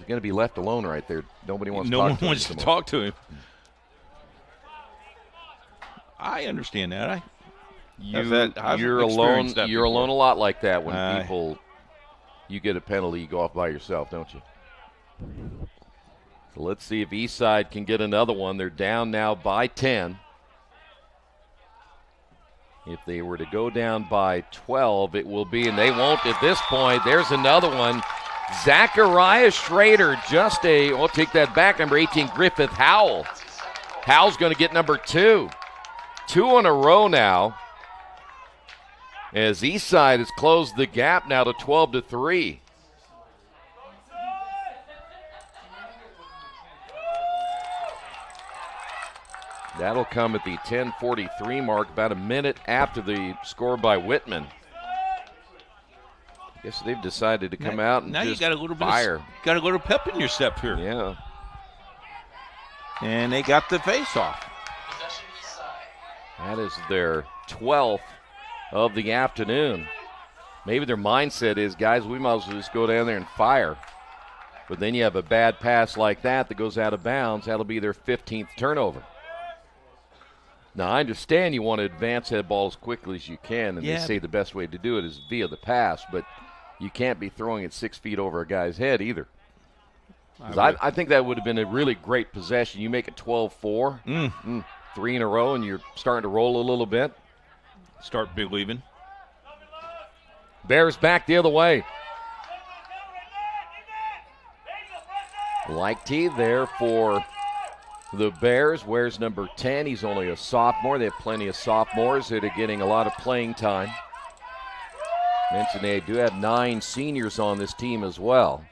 S1: going to be left alone right there. Nobody wants to talk to him.
S2: No one wants to talk to him. I understand that.
S1: You're alone. You're alone a lot like that when people, you get a penalty, you go off by yourself, don't you? So let's see if Eastside can get another one. They're down now by 10. If they were to go down by 12, it will be, and they won't at this point. There's another one. Zachariah Schrader, we'll take that back, number 18, Griffith Howell. Howell's going to get number 2. 2 in a row now. as Eastside has closed the gap now to 12-3. That'll come at the 10:43 mark, about a minute after the score by Whitman. I guess they've decided to come out and
S2: now
S1: just
S2: you got a little
S1: fire.
S2: Got a little pep in your step here.
S1: Yeah.
S2: And they got the face off.
S1: That is their 12th of the afternoon. Maybe their mindset is, guys, we might as well just go down there and fire. But then you have a bad pass like that goes out of bounds. That'll be their 15th turnover. Now, I understand you want to advance that ball as quickly as you can, and they say the best way to do it is via the pass, but you can't be throwing it 6 feet over a guy's head either. I think that would have been a really great possession. You make it 12-4, 3 in a row, and you're starting to roll a little bit.
S2: Start believing.
S1: Bears back the other way. Like T there for the Bears. Wears number 10. He's only a sophomore. They have plenty of sophomores that are getting a lot of playing time. Mentioned they do have 9 seniors on this team as well.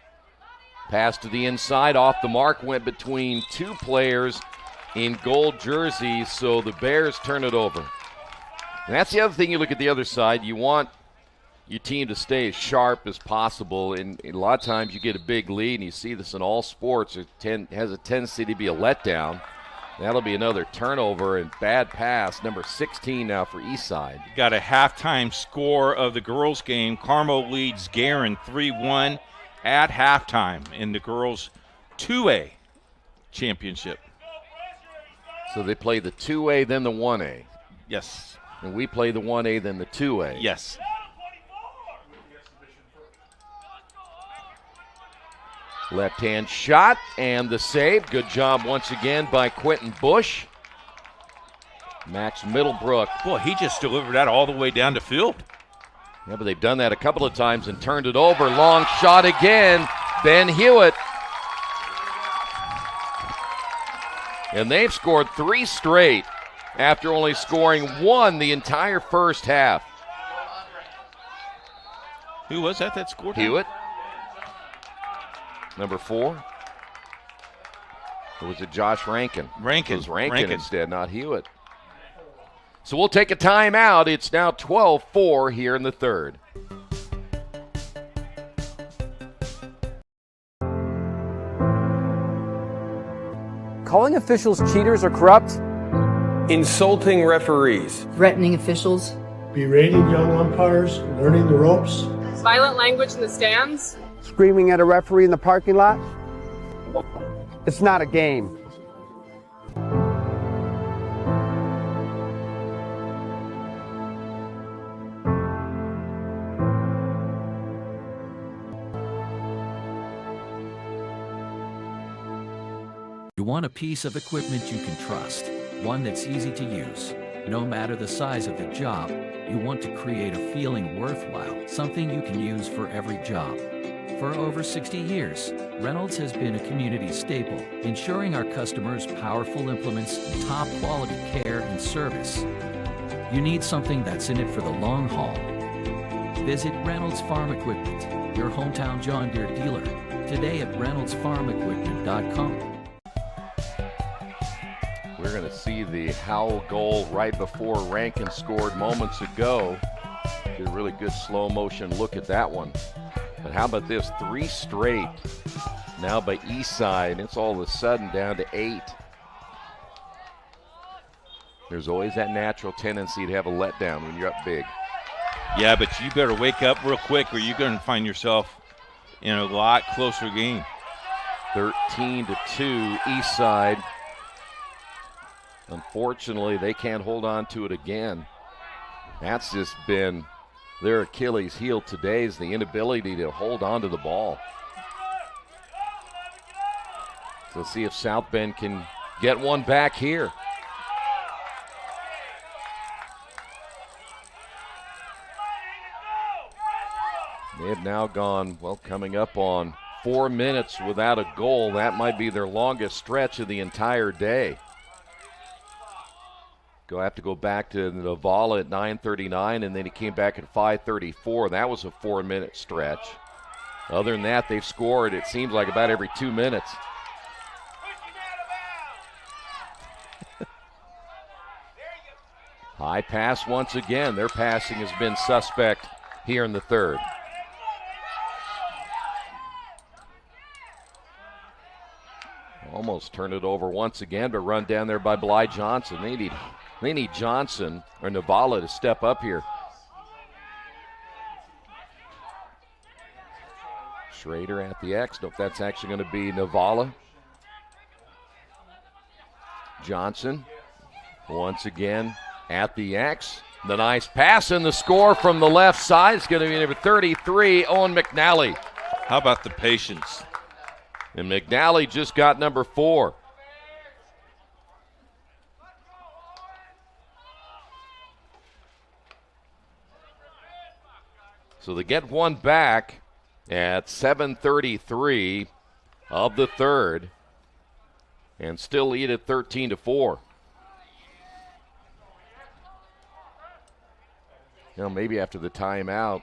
S1: Pass to the inside, off the mark, went between 2 players in gold jerseys, so the Bears turn it over. And that's the other thing. You look at the other side, you want your team to stay as sharp as possible, and a lot of times you get a big lead, and you see this in all sports. It has a tendency to be a letdown. That'll be another turnover and bad pass, number 16 now for Eastside.
S2: Got a halftime score of the girls' game. Carmel leads Guerin 3-1 at halftime in the girls' 2A championship.
S1: So they play the 2A, then the 1A.
S2: Yes.
S1: And we play the 1A, then the 2A.
S2: Yes.
S1: Left-hand shot and the save. Good job once again by Quentin Bush. Max Middlebrook.
S2: Boy, he just delivered that all the way down the field.
S1: Yeah, but they've done that a couple of times and turned it over. Long shot again. Ben Hewitt. And they've scored 3 straight after only scoring 1 the entire first half.
S2: Who was that scored?
S1: Hewitt. Number 4. Or was it Josh Rankin?
S2: Rankin.
S1: It was Rankin instead, not Hewitt. So we'll take a timeout. It's now 12-4 here in the third.
S4: Calling officials cheaters or corrupt. Insulting referees.
S22: Threatening officials.
S23: Berating young umpires, learning the ropes.
S24: Violent language in the stands.
S25: Screaming at a referee in the parking lot. It's not a game.
S26: You want a piece of equipment you can trust, one that's easy to use. No matter the size of the job, you want to create a feeling worthwhile, something you can use for every job. For over 60 years, Reynolds has been a community staple, ensuring our customers powerful implements, top quality care and service. You need something that's in it for the long haul. Visit Reynolds Farm Equipment, your hometown John Deere dealer, today at reynoldsfarmequipment.com.
S1: We're going to see the Howell goal right before Rankin scored moments ago. Get a really good slow motion look at that one. But how about this? 3 straight now by Eastside. It's all of a sudden down to 8. There's always that natural tendency to have a letdown when you're up big.
S2: Yeah, but you better wake up real quick or you're going to find yourself in a lot closer game.
S1: 13-2 Eastside. Unfortunately, they can't hold on to it again. That's just been their Achilles heel today, is the inability to hold on to the ball. So let's see if South Bend can get one back here. They have now gone, well, coming up on 4 minutes without a goal. That might be their longest stretch of the entire day. Have to go back to Navala at 9:39, and then he came back at 5:34. That was a 4-minute stretch. Other than that, they've scored, it seems like, about every 2 minutes. High pass once again. Their passing has been suspect here in the third. Almost turned it over once again, but run down there by Bly Johnson. They need Johnson or Navala to step up here. Schrader at the X. Nope, that's actually going to be Navala. Johnson once again at the X. The nice pass and the score from the left side is going to be number 33, Owen McNally.
S2: How about the patience?
S1: And McNally just got number 4. So they get one back at 7:33 of the third and still lead at 13-4. You know, maybe after the timeout,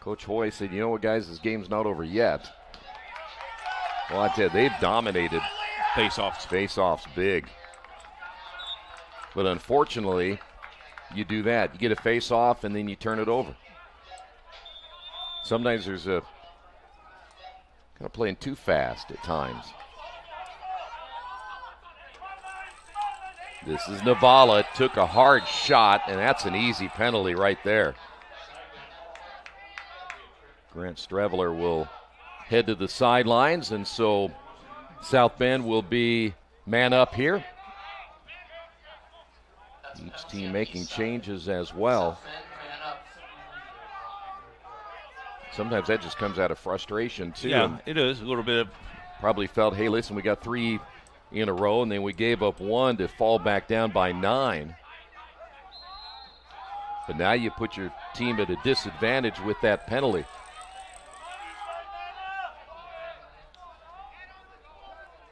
S1: Coach Hoy said, you know what, guys, this game's not over yet. Well, I tell you, they've dominated
S2: face-offs.
S1: Face-offs big. But unfortunately, you do that. You get a face-off, and then you turn it over. Sometimes there's a kind of playing too fast at times. This is Navala. Took a hard shot, and that's an easy penalty right there. Grant Streveler will head to the sidelines, and so South Bend will be man up here. Each team making changes as well. Sometimes that just comes out of frustration, too.
S2: Yeah, it is a little bit of.
S1: Probably felt, hey, listen, we got 3 in a row, and then we gave up 1 to fall back down by 9. But now you put your team at a disadvantage with that penalty.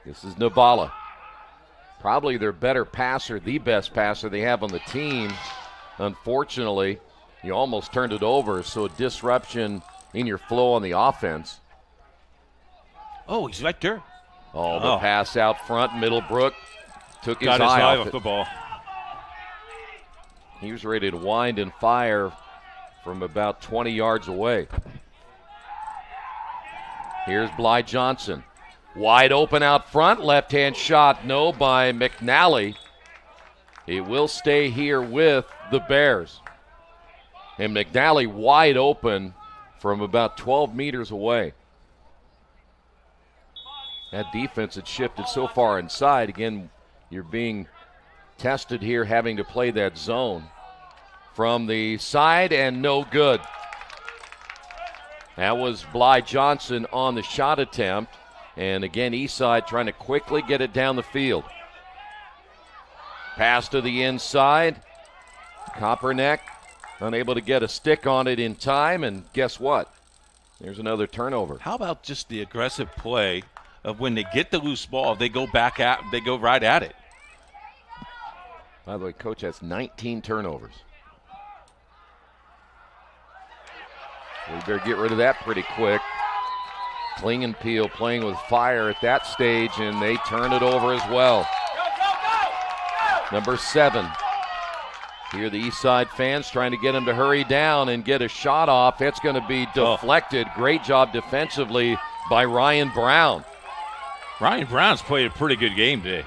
S1: This is Navala. Probably their better passer, the best passer they have on the team. Unfortunately, you almost turned it over, so a disruption in your flow on the offense.
S2: Oh, he's right there.
S1: Oh, the pass out front. Middlebrook took his
S2: eye off
S1: the
S2: ball.
S1: He was ready to wind and fire from about 20 yards away. Here's Bly Johnson. Wide open out front. Left-hand shot, no, by McNally. He will stay here with the Bears. And McNally wide open from about 12 meters away. That defense had shifted so far inside. Again, you're being tested here, having to play that zone. From the side, and no good. That was Bly Johnson on the shot attempt. And again, Eastside trying to quickly get it down the field. Pass to the inside. Copperneck unable to get a stick on it in time, and guess what? There's another turnover.
S2: How about just the aggressive play of when they get the loose ball, they go right at it.
S1: By the way, Coach has 19 turnovers. We better get rid of that pretty quick. Klingenpeel playing with fire at that stage, and they turn it over as well. Number 7. Here the Eastside fans trying to get him to hurry down and get a shot off. It's going to be deflected. Great job defensively by Ryan Brown.
S2: Ryan Brown's played a pretty good game today.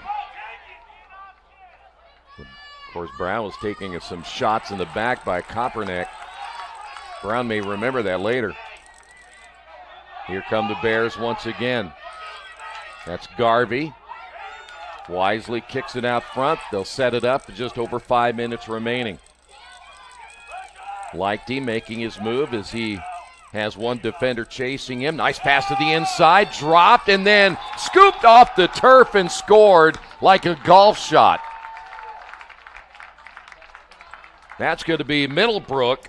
S1: Of course, Brown was taking some shots in the back by Copperneck. Brown may remember that later. Here come the Bears once again. That's Garvey. Wisely kicks it out front. They'll set it up with just over 5 minutes remaining. Lichty making his move as he has one defender chasing him. Nice pass to the inside, dropped, and then scooped off the turf and scored like a golf shot. That's going to be Middlebrook.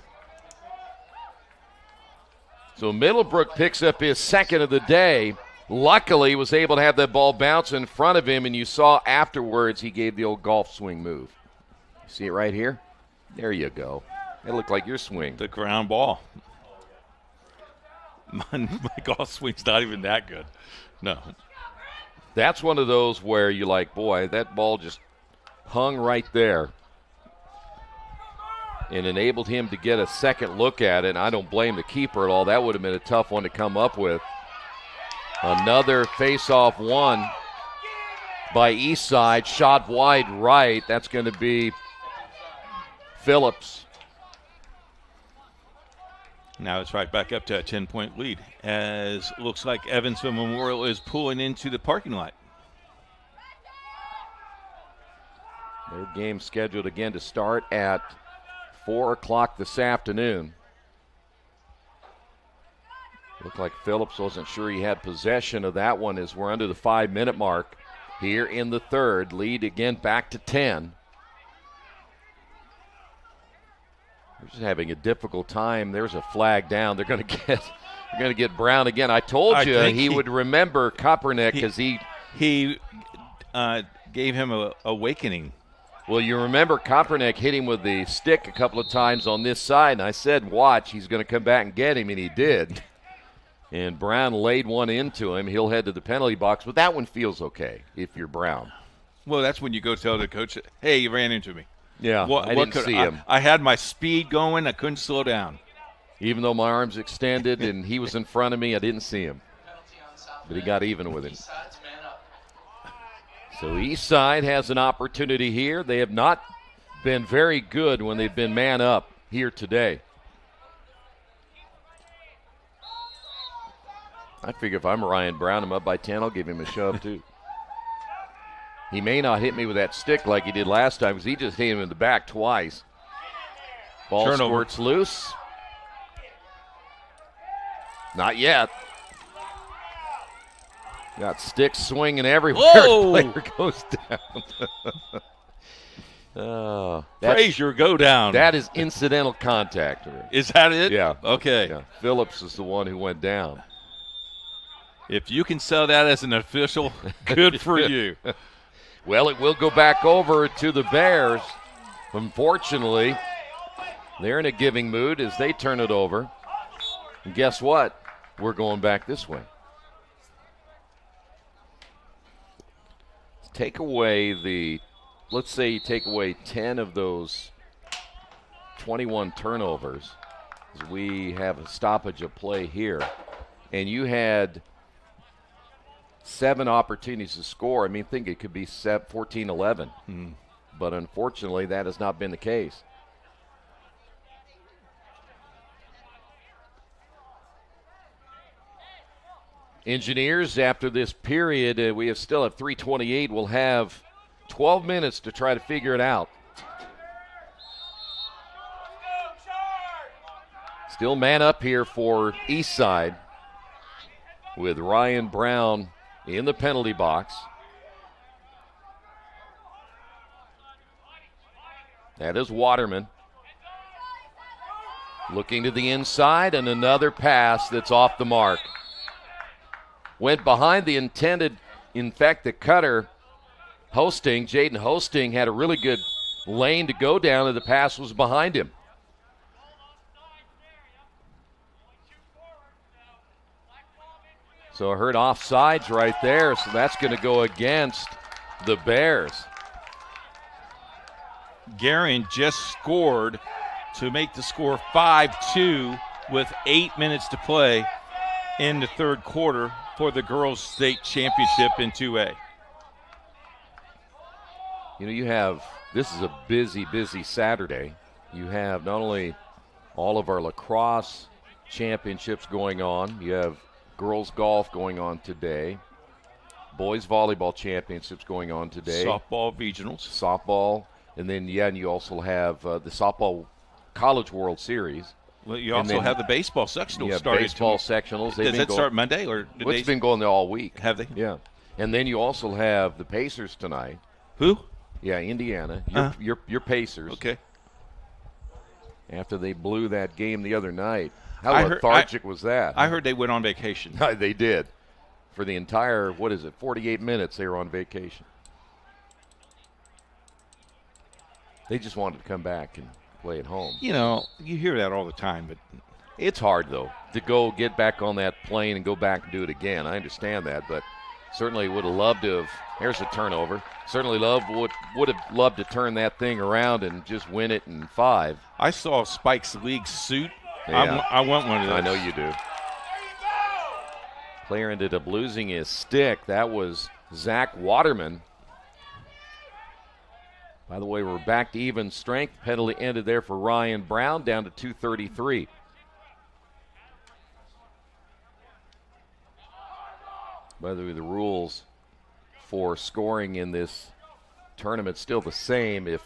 S1: So Middlebrook picks up his second of the day, luckily was able to have that ball bounce in front of him, and you saw afterwards he gave the old golf swing move. See it right here? There you go. It looked like your swing.
S2: The ground ball. My golf swing's not even that good. No.
S1: That's one of those where you're like, boy, that ball just hung right there and enabled him to get a second look at it. And I don't blame the keeper at all. That would have been a tough one to come up with. Another face-off one by Eastside. Shot wide right. That's going to be Phillips.
S2: Now it's right back up to a 10-point lead as it looks like Evansville Memorial is pulling into the parking lot.
S1: Their game scheduled again to start at 4 o'clock this afternoon. Looked like Phillips wasn't sure he had possession of that one as we're under the 5-minute mark here in the third. Lead again back to 10. They're just having a difficult time. There's a flag down. They're going to get Brown again. I told you he would remember Kaepernick because he
S2: gave him a awakening.
S1: Well, you remember Kaepernick hit him with the stick a couple of times on this side, and I said, watch, he's going to come back and get him, and he did. And Brown laid one into him. He'll head to the penalty box, but that one feels okay if you're Brown.
S2: Well, that's when you go tell the coach, hey, you ran into me.
S1: Yeah, I didn't see him.
S2: I had my speed going. I couldn't slow down.
S1: Even though my arms extended and he was in front of me, I didn't see him. But he got even with him. So Eastside has an opportunity here. They have not been very good when they've been man up here today. I figure if I'm Ryan Brown, I'm up by 10, I'll give him a shove too. He may not hit me with that stick like he did last time because he just hit him in the back twice. Ball
S2: Turnover.
S1: squirts loose. Not yet. Got sticks swinging everywhere.
S2: Whoa!
S1: Player goes down.
S2: Frazier, go down.
S1: That is incidental contact.
S2: Is that it?
S1: Yeah.
S2: Okay.
S1: Yeah. Phillips is the one who went down.
S2: If you can sell that as an official, good for you.
S1: Well, it will go back over to the Bears. Unfortunately, they're in a giving mood as they turn it over. And guess what? We're going back this way. Take away let's say you take away 10 of those 21 turnovers. As we have a stoppage of play here. And you had 7 opportunities to score. I mean, think it could be 14-11. But unfortunately, that has not been the case. Engineers, after this period, we still have 3:28. We'll have 12 minutes to try to figure it out. Still man up here for Eastside with Ryan Brown in the penalty box. That is Waterman. Looking to the inside, and another pass that's off the mark. Went behind the intended, in fact, the cutter, Hosting. Jaden Hosting had a really good lane to go down, and the pass was behind him. So I heard offsides right there, so that's going to go against the Bears.
S2: Guerin just scored to make the score 5-2 with 8 minutes to play in the third quarter for the girls' state championship in 2A.
S1: You know, this is a busy, busy Saturday. You have not only all of our lacrosse championships going on, you have girls golf going on today, boys volleyball championships going on today.
S2: Softball regionals.
S1: Softball, and then, and you also have the softball College World Series.
S2: Well, you also have the baseball sectionals.
S1: Yeah, baseball sectionals.
S2: Does that start Monday? Or
S1: it's been going there all week.
S2: Have they?
S1: Yeah. And then you also have the Pacers tonight.
S2: Who?
S1: Yeah, Indiana. Your Pacers.
S2: Okay.
S1: After they blew that game the other night. How lethargic was that?
S2: I heard they went on vacation.
S1: They did. for the entire, 48 minutes they were on vacation. They just wanted to come back and play at home.
S2: You know, you hear that all the time, but
S1: it's hard, though, to go get back on that plane and go back and do it again. I understand that, but certainly would have loved to have. Here's a turnover. Certainly would have loved to turn that thing around and just win it in 5.
S2: I saw Spike's league suit.
S1: Yeah.
S2: I want one of those.
S1: I know you do. Player ended up losing his stick. That was Zach Waterman. By the way, we're back to even strength. Penalty ended there for Ryan Brown, down to 2:33. By the way, the rules for scoring in this tournament still the same. If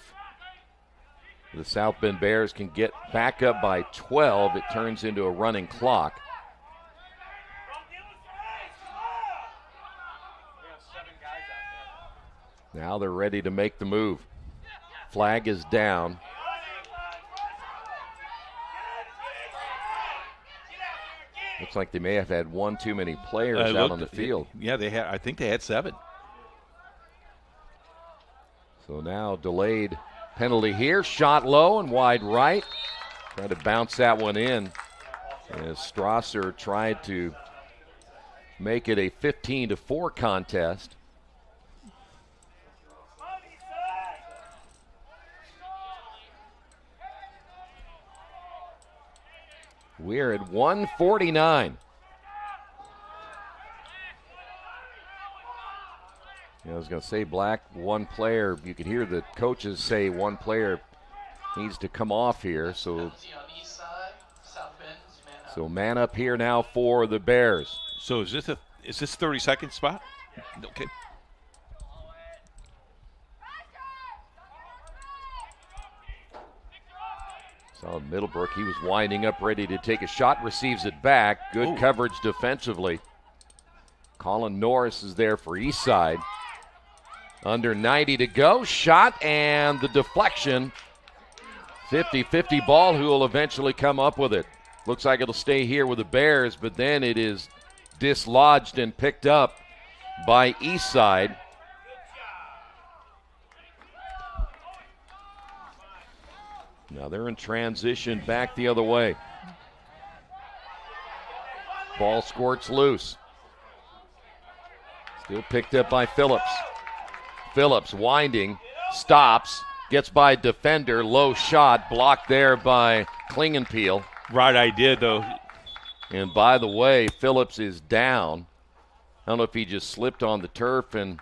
S1: the South Bend Bears can get back up by 12, it turns into a running clock. Now they're ready to make the move. Flag is down. Looks like they may have had one too many players out on the field.
S2: Yeah, they had. I think they had 7.
S1: So now delayed penalty here. Shot low and wide right. Tried to bounce that one in as Strasser tried to make it a 15-4 contest. We're at 1:49. I was going to say, Black, one player, you could hear the coaches say one player needs to come off here. So man up here now for the Bears.
S2: So is this 30-second spot? Okay.
S1: So Middlebrook, he was winding up ready to take a shot, receives it back. Good coverage defensively. Colin Norris is there for Eastside. Under 90 to go. Shot and the deflection. 50-50 ball. Who will eventually come up with it? Looks like it'll stay here with the Bears, but then it is dislodged and picked up by Eastside. Now they're in transition back the other way. Ball squirts loose. Still picked up by Phillips. Phillips winding, stops, gets by defender, low shot, blocked there by Klingenpeel.
S2: Right idea, though.
S1: And by the way, Phillips is down. I don't know if he just slipped on the turf, and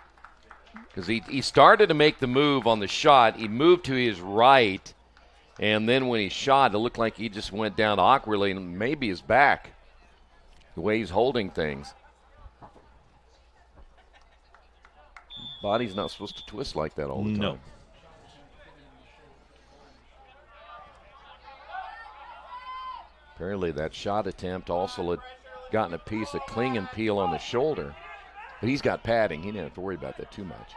S1: because he started to make the move on the shot. He moved to his right, and then when he shot, it looked like he just went down awkwardly, and maybe his back, the way he's holding things. Body's not supposed to twist like that all the time.
S2: No.
S1: Apparently that shot attempt also had gotten a piece of Klingenpeel on the shoulder. But he's got padding. He didn't have to worry about that too much.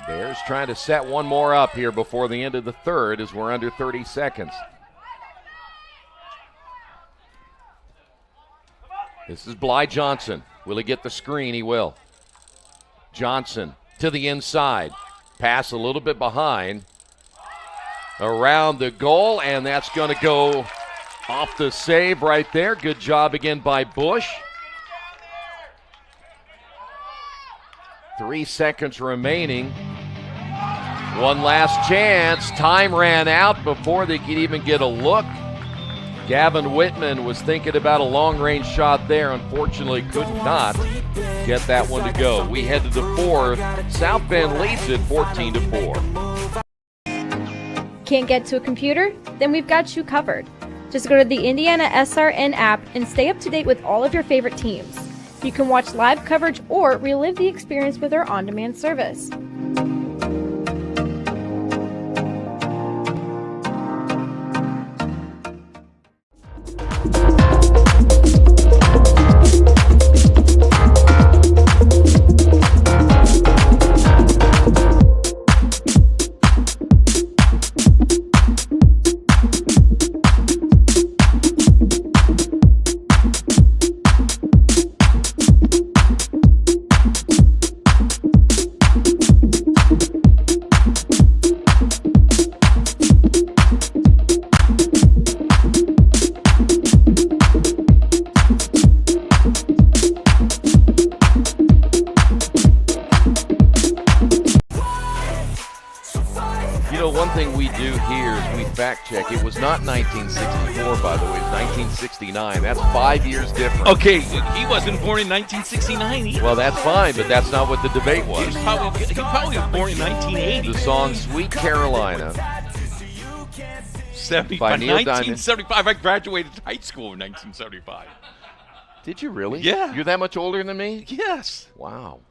S1: Bears trying to set one more up here before the end of the third as we're under 30 seconds. This is Bly Johnson. Will he get the screen? He will. Johnson to the inside. Pass a little bit behind. Around the goal, and that's going to go off the save right there. Good job again by Bush. 3 seconds remaining. One last chance. Time ran out before they could even get a look. Gavin Whitman was thinking about a long-range shot there. Unfortunately, could not get that one to go. We head to the fourth. South Bend leads it 14-4.
S19: Can't get to a computer? Then we've got you covered. Just go to the IndianaSRN app and stay up to date with all of your favorite teams. You can watch live coverage or relive the experience with our on-demand service.
S1: fact check. It was not 1964, by the way. It was 1969. That's 5 years different.
S2: Okay, he wasn't born in 1969 either.
S1: Well, that's fine, but that's not what the debate was.
S2: He probably was born in 1980.
S1: The song Sweet Carolina.
S2: 1975. I graduated high school in 1975.
S1: Did you really?
S2: Yeah.
S1: You're that much older than me?
S2: Yes.
S1: Wow.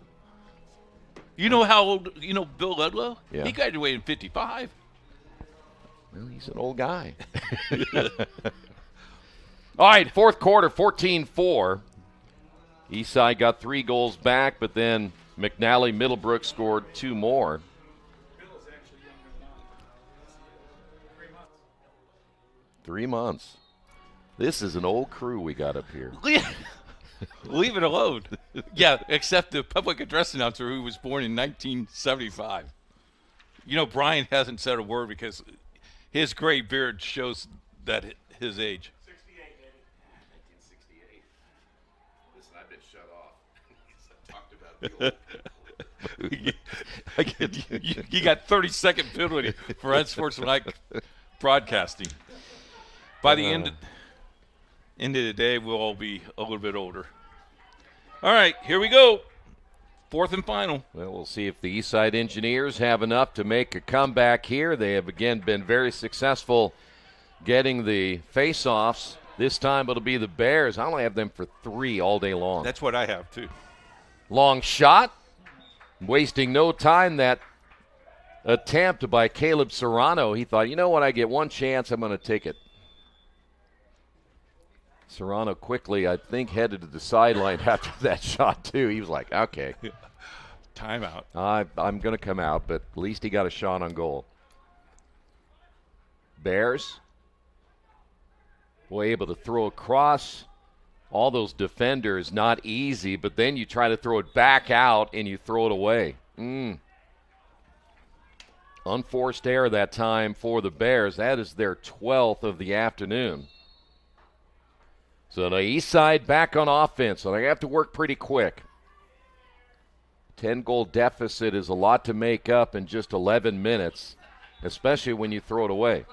S2: You know how old, Bill Ludlow?
S1: Yeah.
S2: He graduated in 55.
S1: Well, he's an old guy. All right, fourth quarter, 14-4. Eastside got 3 goals back, but then McNally Middlebrook scored 2 more. 3 months. This is an old crew we got up here.
S2: Leave it alone. Yeah, except the public address announcer who was born in 1975. Brian hasn't said a word because his gray beard shows that his age.
S6: 68, baby. 1968. Listen, I've been shut off. I talked about
S2: You got 30-second penalty for unsportsmanlike broadcasting. By the end of the day, we'll all be a little bit older. All right, here we go. Fourth and final.
S1: Well, we'll see if the Eastside Engineers have enough to make a comeback here. They have, again, been very successful getting the face-offs. This time it'll be the Bears. I only have them for 3 all day long.
S2: That's what I have, too.
S1: Long shot. Wasting no time, that attempt by Caleb Serrano. He thought, you know what, I get one chance, I'm going to take it. Serrano quickly, I think, headed to the sideline after that shot, too. He was like, okay.
S2: Timeout.
S1: I'm going to come out, but at least he got a shot on goal. Bears were able to throw across. All those defenders, not easy, but then you try to throw it back out and you throw it away. Unforced error that time for the Bears. That is their 12th of the afternoon. So the Eastside back on offense, so they have to work pretty quick. 10-goal deficit is a lot to make up in just 11 minutes, especially when you throw it away.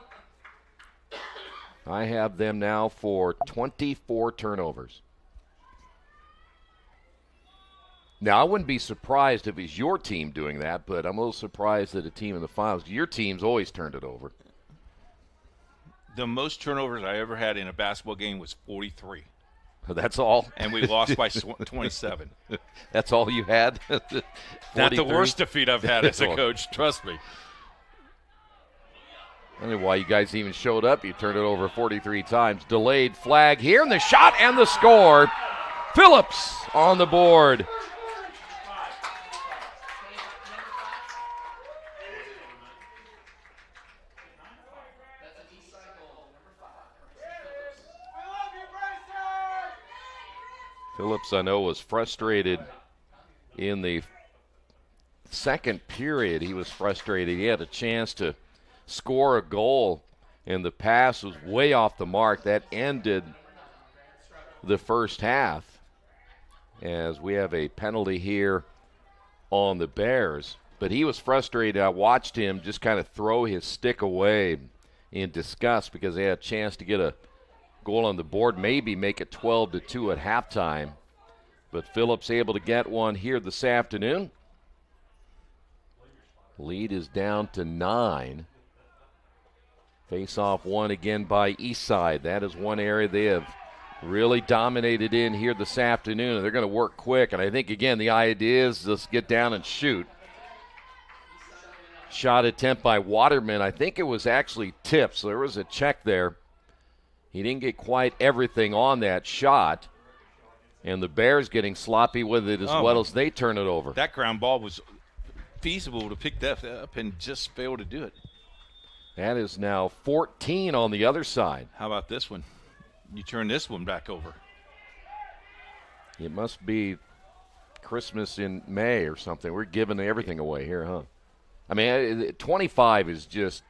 S1: I have them now for 24 turnovers. Now, I wouldn't be surprised if it's your team doing that, but I'm a little surprised that a team in the finals, your team's always turned it over.
S2: The most turnovers I ever had in a basketball game was 43.
S1: That's all?
S2: And we lost by 27.
S1: That's all you had?
S2: Not the worst defeat I've had as a coach, trust me.
S1: I don't know why you guys even showed up. You turned it over 43 times. Delayed flag here, and the shot and the score. Phillips on the board. Phillips, I know, was frustrated in the second period. He was frustrated. He had a chance to score a goal, and the pass was way off the mark. That ended the first half, as we have a penalty here on the Bears. But he was frustrated. I watched him just kind of throw his stick away in disgust because they had a chance to get a goal on the board, maybe make it 12-2 at halftime. But Phillips able to get one here this afternoon. Lead is down to 9. Face-off one again by Eastside. That is one area they have really dominated in here this afternoon, and they're going to work quick. And I think, again, the idea is just get down and shoot. Shot attempt by Waterman. I think it was actually tipped, so there was a check there. He didn't get quite everything on that shot, and the Bears getting sloppy with it as well as they turn it over.
S2: That ground ball was feasible to pick that up and just failed to do it.
S1: That is now 14 on the other side.
S2: How about this one? You turn this one back over.
S1: It must be Christmas in May or something. We're giving everything away here, huh? I mean, 25 is just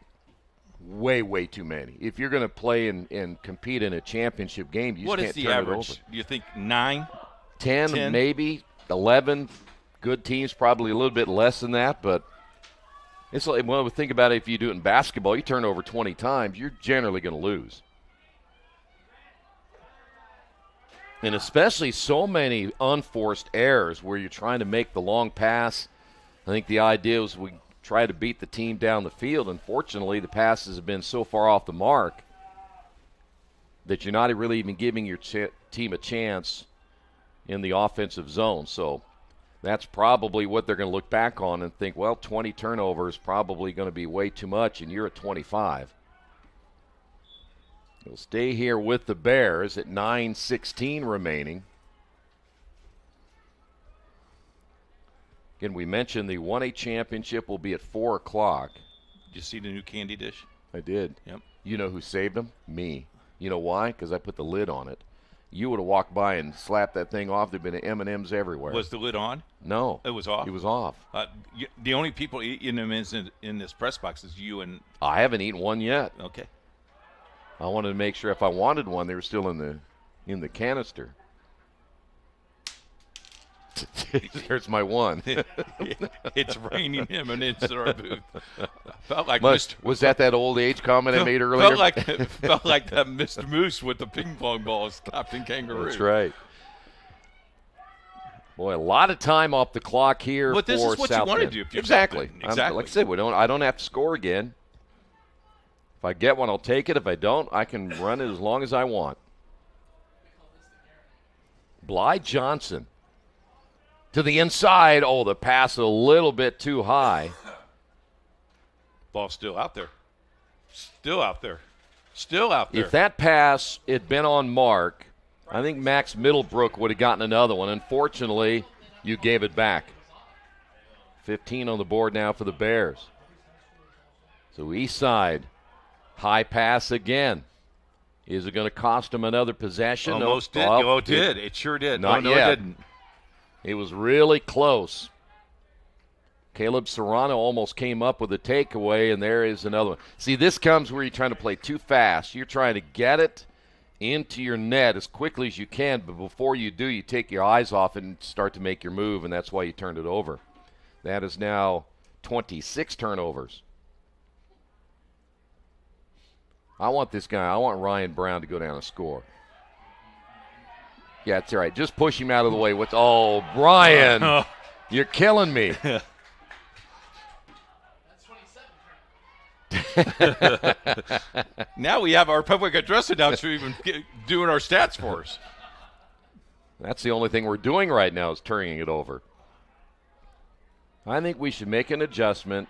S1: way, way too many. If you're going to play and compete in a championship game, you just can't turn it over.
S2: What is the average? Do you think 9?
S1: 10, maybe 11. Good teams probably a little bit less than that, but It's like, well, think about it. If you do it in basketball, you turn over 20 times, you're generally going to lose. And especially so many unforced errors where you're trying to make the long pass. I think the idea was we try to beat the team down the field. Unfortunately, the passes have been so far off the mark that you're not really even giving your team a chance in the offensive zone. So that's probably what they're going to look back on and think, well, 20 turnovers is probably going to be way too much, and you're at 25. We'll stay here with the Bears at 9:16 remaining. Again, we mentioned the 1A championship will be at 4 o'clock.
S2: Did you see the new candy dish?
S1: I did.
S2: Yep.
S1: You know who saved them? Me. You know why? Because I put the lid on it. You would have walked by and slapped that thing off. There'd been M&Ms everywhere.
S2: Was the lid on?
S1: No.
S2: It was off?
S1: It was off.
S2: The only people eating them in this press box is you and...
S1: I haven't eaten one yet.
S2: Okay.
S1: I wanted to make sure if I wanted one, they were still in the canister. There's my one.
S2: It's raining M&Ms in our booth. Felt like
S1: was that old age comment I made earlier?
S2: Felt like that Mr. Moose with the ping pong balls, Captain Kangaroo.
S1: That's right. Boy, a lot of time off the clock here.
S2: But this
S1: for
S2: is what
S1: South
S2: you want to
S1: Bend.
S2: do. If you're
S1: Exactly.
S2: Exactly.
S1: Like I said, I don't have to score again. If I get one, I'll take it. If I don't, I can run it as long as I want. Bly Johnson to the inside. Oh, the pass a little bit too high.
S2: Ball's still out there. Still out there. Still out there.
S1: If that pass had been on mark, I think Max Middlebrook would have gotten another one. Unfortunately, you gave it back. 15 on the board now for the Bears. So Eastside, high pass again. Is it going to cost them another possession?
S2: Almost did. Oh, it did. It sure did.
S1: Not
S2: yet.
S1: It didn't. It was really close. Caleb Serrano almost came up with a takeaway, and there is another one. See, this comes where you're trying to play too fast. You're trying to get it into your net as quickly as you can, but before you do, you take your eyes off and start to make your move, and that's why you turned it over. That is now 26 turnovers. I want this guy. I want Ryan Brown to go down and score. Yeah, that's all right. Just push him out of the way. Oh, Brian, you're killing me.
S2: Now we have our public address announcer even doing our stats for us.
S1: That's the only thing we're doing right now is turning it over. I think we should make an adjustment.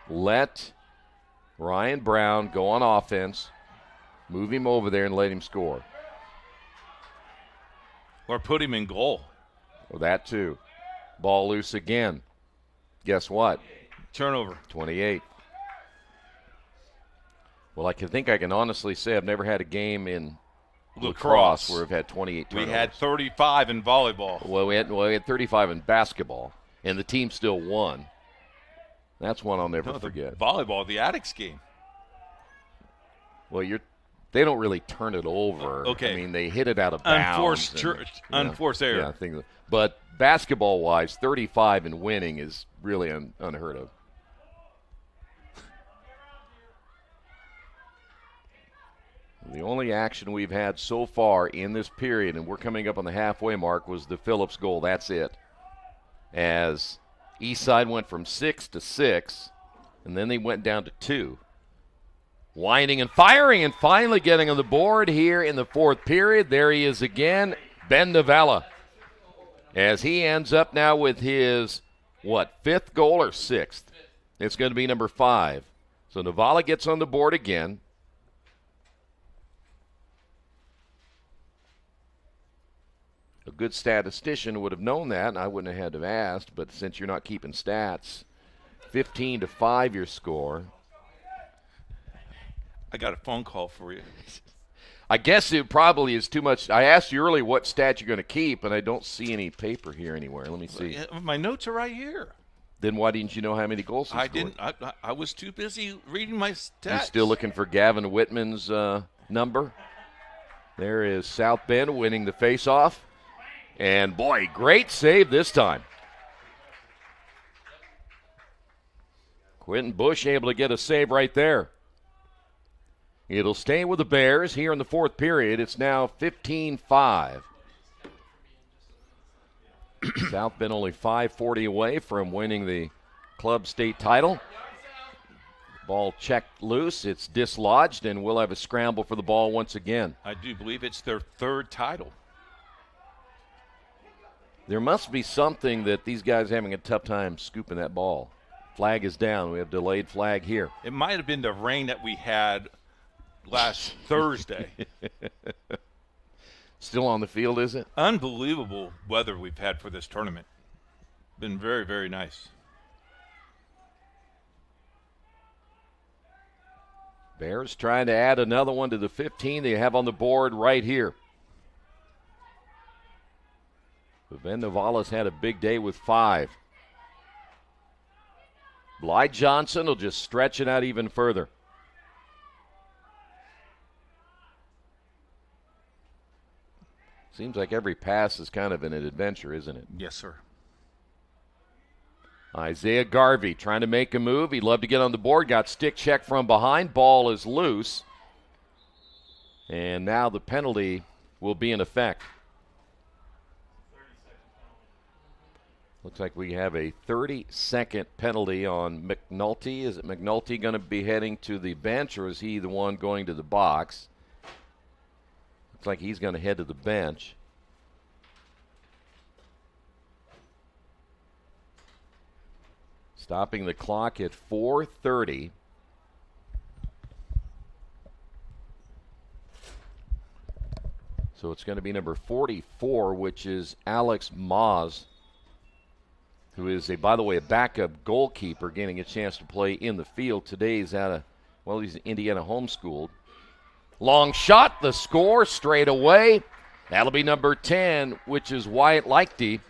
S1: Let Ryan Brown go on offense, move him over there, and let him score.
S2: Or put him in goal.
S1: Well, that too. Ball loose again. Guess what?
S2: Turnover.
S1: 28. Well, I can honestly say I've never had a game in lacrosse where we've had 28 turnovers.
S2: We had 35 in volleyball.
S1: Well, we had 35 in basketball, and the team still won. That's one I'll never forget.
S2: Volleyball, the Addicts game.
S1: Well, they don't really turn it over.
S2: Okay.
S1: I mean, they hit it out of bounds.
S2: Unforced error.
S1: Yeah, things. But basketball-wise, 35 and winning is really unheard of. The only action we've had so far in this period, and we're coming up on the halfway mark, was the Phillips goal. That's it. As Eastside went from 6 to 6, and then they went down to 2. Winding and firing and finally getting on the board here in the fourth period. There he is again, Ben Navella. As he ends up now with his, fifth goal or sixth? It's going to be number 5. So Navella gets on the board again. A good statistician would have known that, and I wouldn't have had to have asked, but since you're not keeping stats, 15-5 your score.
S2: I got a phone call for you.
S1: I guess it probably is too much. I asked you earlier what stat you're going to keep, and I don't see any paper here anywhere. Let me see.
S2: My notes are right here.
S1: Then why didn't you know how many goals he scored?
S2: I was too busy reading my stats.
S1: You still looking for Gavin Whitman's number? There is South Bend winning the faceoff. And, boy, great save this time. Quentin Bush able to get a save right there. It'll stay with the Bears here in the fourth period. It's now 15-5. South Bend only 540 away from winning the club state title. Ball checked loose. It's dislodged, and we'll have a scramble for the ball once again.
S2: I do believe it's their third title.
S1: There must be something that these guys are having a tough time scooping that ball. Flag is down. We have delayed flag here.
S2: It might have been the rain that we had last Thursday.
S1: Still on the field, is it?
S2: Unbelievable weather we've had for this tournament. Been very, very nice.
S1: Bears trying to add another one to the 15 they have on the board right here. Ben Navala's had a big day with 5. Blythe Johnson will just stretch it out even further. Seems like every pass is kind of an adventure, isn't it?
S2: Yes, sir.
S1: Isaiah Garvey trying to make a move. He'd love to get on the board. Got stick check from behind. Ball is loose. And now the penalty will be in effect. Looks like we have a 30-second penalty on McNulty. Is it McNulty going to be heading to the bench, or is he the one going to the box? Looks like he's going to head to the bench. Stopping the clock at 4:30. So it's going to be number 44, which is Alex Moz, who is, by the way, a backup goalkeeper, getting a chance to play in the field. Today he's he's Indiana homeschooled. Long shot, the score straight away. That'll be number 10, which is Wyatt Leichty.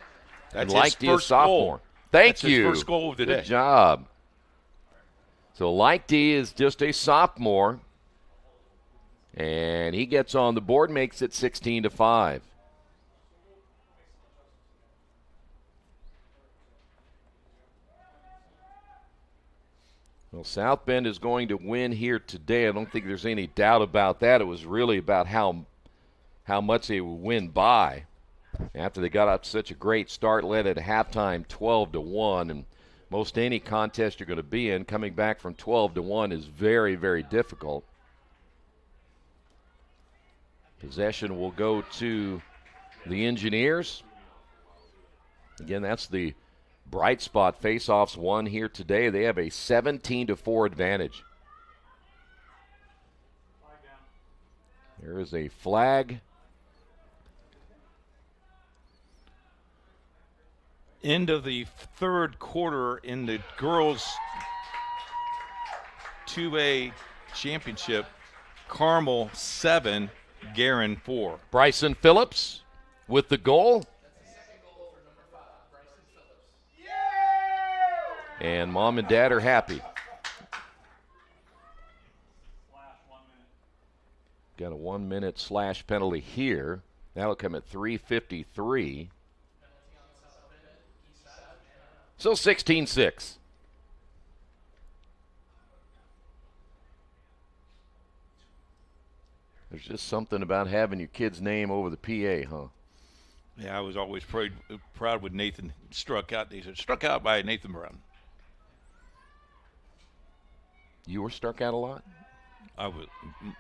S2: That's
S1: and
S2: his
S1: Leichty is sophomore.
S2: goal.
S1: Thank
S2: That's
S1: you.
S2: His first goal of the day.
S1: Good job. So Leichty is just a sophomore, and he gets on the board, makes it 16-5. Well, South Bend is going to win here today. I don't think there's any doubt about that. It was really about how much they would win by. After they got out to such a great start, led at halftime 12-1, and most any contest you're going to be in, coming back from 12-1 is very, very difficult. Possession will go to the Engineers. Again, that's the bright spot. Face-offs won here today. They have a 17-4 advantage. There is a flag.
S2: End of the third quarter in the girls 2A championship. Carmel 7, Garin 4.
S1: Bryson Phillips with the goal. And mom and dad are happy. Got a 1-minute slash penalty here. That'll come at 3:53. So 16-6. There's just something about having your kid's name over the PA, huh?
S2: Yeah, I was always proud when Nathan struck out. He said, struck out by Nathan Brown.
S1: You were struck out a lot?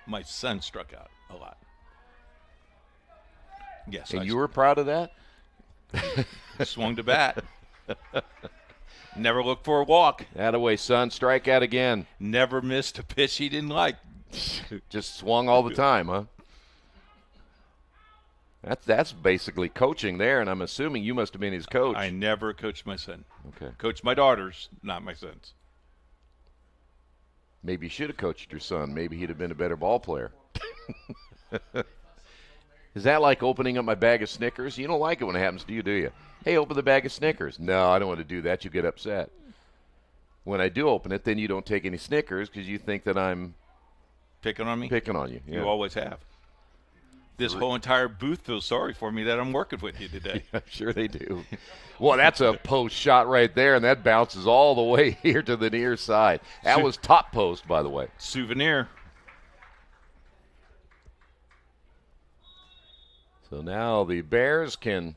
S2: My son struck out a lot. Yes.
S1: And you were proud of that?
S2: Swung to bat. Never looked for a walk.
S1: Attaway, son. Strike out again.
S2: Never missed a pitch he didn't like.
S1: Just swung all the time, huh? That's basically coaching there, and I'm assuming you must have been his coach.
S2: I never coached my son.
S1: Okay.
S2: Coached my daughters, not my sons.
S1: Maybe you should have coached your son. Maybe he'd have been a better ball player. Is that like opening up my bag of Snickers? You don't like it when it happens to you, do you? Hey, open the bag of Snickers. No, I don't want to do that. You get upset. When I do open it, then you don't take any Snickers because you think that I'm
S2: picking on me?
S1: Picking on you. Yeah.
S2: You always have. This whole entire booth feels sorry for me that I'm working with you today.
S1: I'm sure they do. Well, that's a post shot right there, and that bounces all the way here to the near side. That was top post, by the way.
S2: Souvenir.
S1: So now the Bears can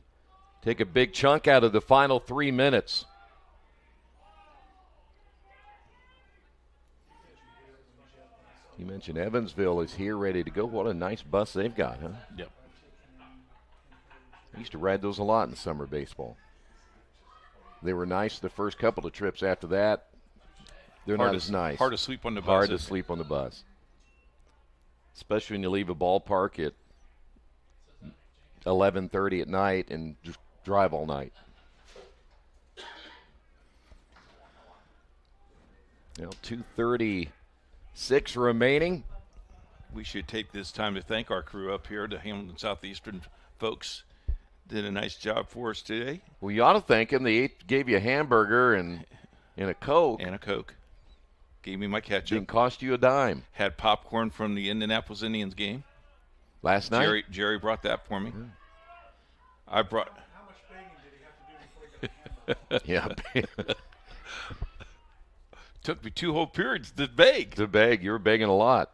S1: take a big chunk out of the final 3 minutes. You mentioned Evansville is here ready to go. What a nice bus they've got, huh?
S2: Yep.
S1: I used to ride those a lot in summer baseball. They were nice the first couple of trips. After that, they're not as nice.
S2: Hard to sleep on the bus.
S1: Hard to sleep on the bus. Especially when you leave a ballpark at 11:30 at night and just drive all night. You know, 2:36 remaining.
S2: We should take this time to thank our crew up here, the Hamilton Southeastern folks. Did a nice job for us today.
S1: Well, you ought to thank them. They gave you a hamburger and a Coke.
S2: And a Coke. Gave me my ketchup.
S1: Didn't cost you a dime.
S2: Had popcorn from the Indianapolis Indians game.
S1: Last night?
S2: Jerry brought that for me. I brought.
S23: How much banging did he have to do before he got the hamburger?
S1: Yeah.
S2: Took me 2 whole periods to beg.
S1: You were begging a lot.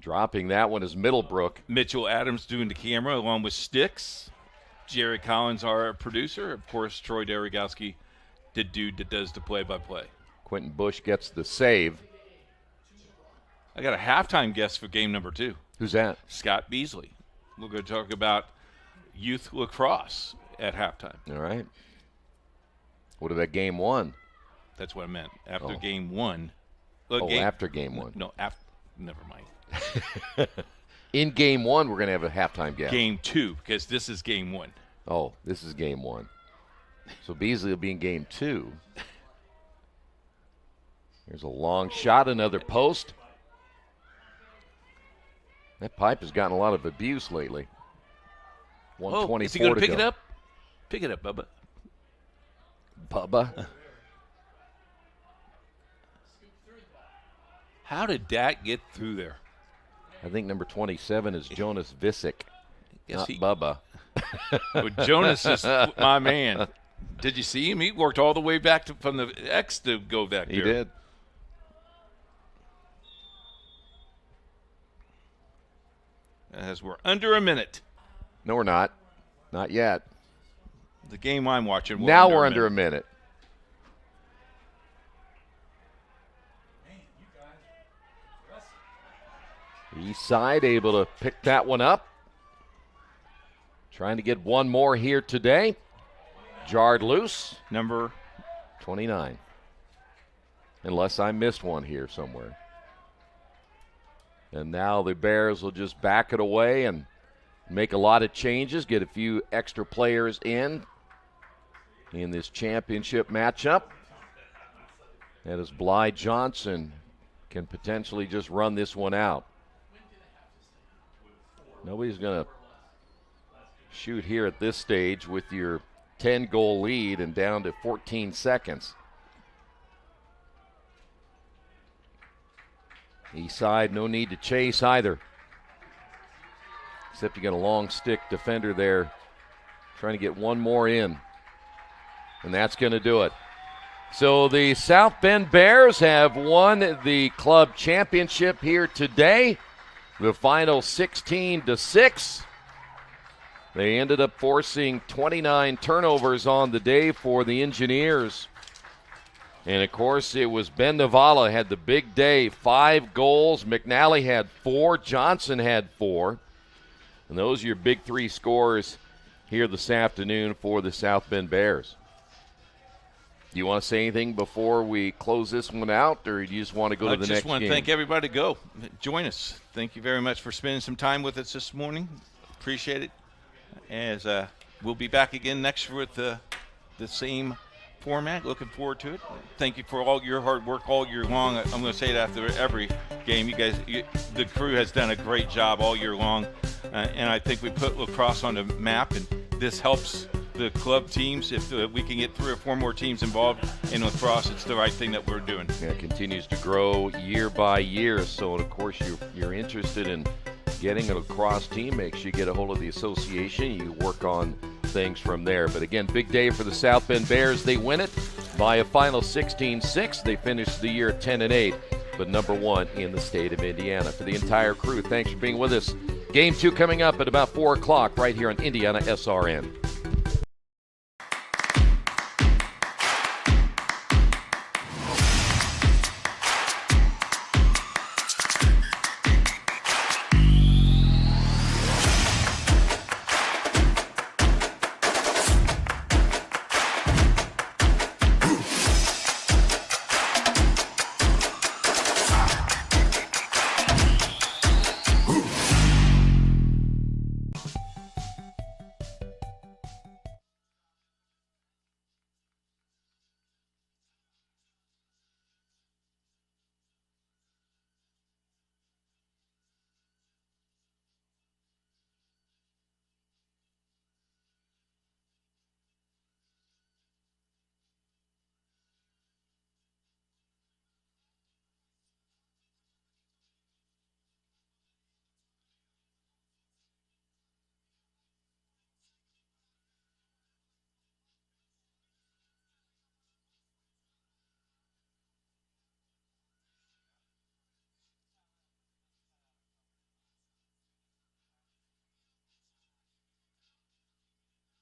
S1: Dropping that one is Middlebrook.
S2: Mitchell Adams doing the camera along with Sticks. Jerry Collins, our producer. Of course, Troy Derigowski, the dude that does the play-by-play.
S1: Quentin Bush gets the save.
S2: I got a halftime guest for game number 2.
S1: Who's that?
S2: Scott Beasley. We're going to talk about youth lacrosse at halftime.
S1: All right. What about game 1?
S2: That's what I meant. After game 1.
S1: After game 1.
S2: No, after. Never mind.
S1: In game 1, we're going to have a halftime guest.
S2: Game 2, because this is game 1.
S1: Oh, this is game 1. So Beasley will be in game 2. Here's a long shot, another post. That pipe has gotten a lot of abuse lately. 124
S2: is he going to pick
S1: go.
S2: it up? Pick it up, Bubba.
S1: Bubba?
S2: How did that get through there?
S1: I think number 27 is Jonas Visick, not Bubba.
S2: Well, Jonas is my man. Did you see him? He worked all the way back from the X to go back there.
S1: He did.
S2: As we're under a minute.
S1: No, we're not. Not yet.
S2: The game I'm watching.
S1: Now we're under a minute. Eastside able to pick that one up. Trying to get one more here today. Jarred loose.
S2: Number
S1: 29. Unless I missed one here somewhere. And now the Bears will just back it away and make a lot of changes, get a few extra players in this championship matchup. That is Bly Johnson can potentially just run this one out. Nobody's going to shoot here at this stage with your 10-goal lead and down to 14 seconds. Eastside, no need to chase either. Except you got a long stick defender there trying to get one more in. And that's going to do it. So the South Bend Bears have won the club championship here today. The final 16-6. They ended up forcing 29 turnovers on the day for the Engineers. And, of course, it was Ben Navala had the big day, 5 goals. McNally had 4. Johnson had 4. And those are your big 3 scorers here this afternoon for the South Bend Bears. Do you want to say anything before we close this one out, or do you just want to go to the next game?
S2: I just want to thank everybody to go. Join us. Thank you very much for spending some time with us this morning. Appreciate it. As we'll be back again next with the same format. Looking forward to it. Thank you for all your hard work all year long. I'm going to say it after every game. You guys, the crew has done a great job all year long, and I think we put lacrosse on the map, and this helps the club teams. If we can get 3 or 4 more teams involved in lacrosse, it's the right thing that we're doing.
S1: Yeah, it continues to grow year by year. So, of course, you're interested in getting a lacrosse team, make sure you get a hold of the association. You work on things from there. But again, big day for the South Bend Bears. They win it by a final 16-6. They finished the year 10-8, but number 1 in the state of Indiana. For the entire crew, thanks for being with us. Game 2 coming up at about 4 o'clock right here on Indiana SRN.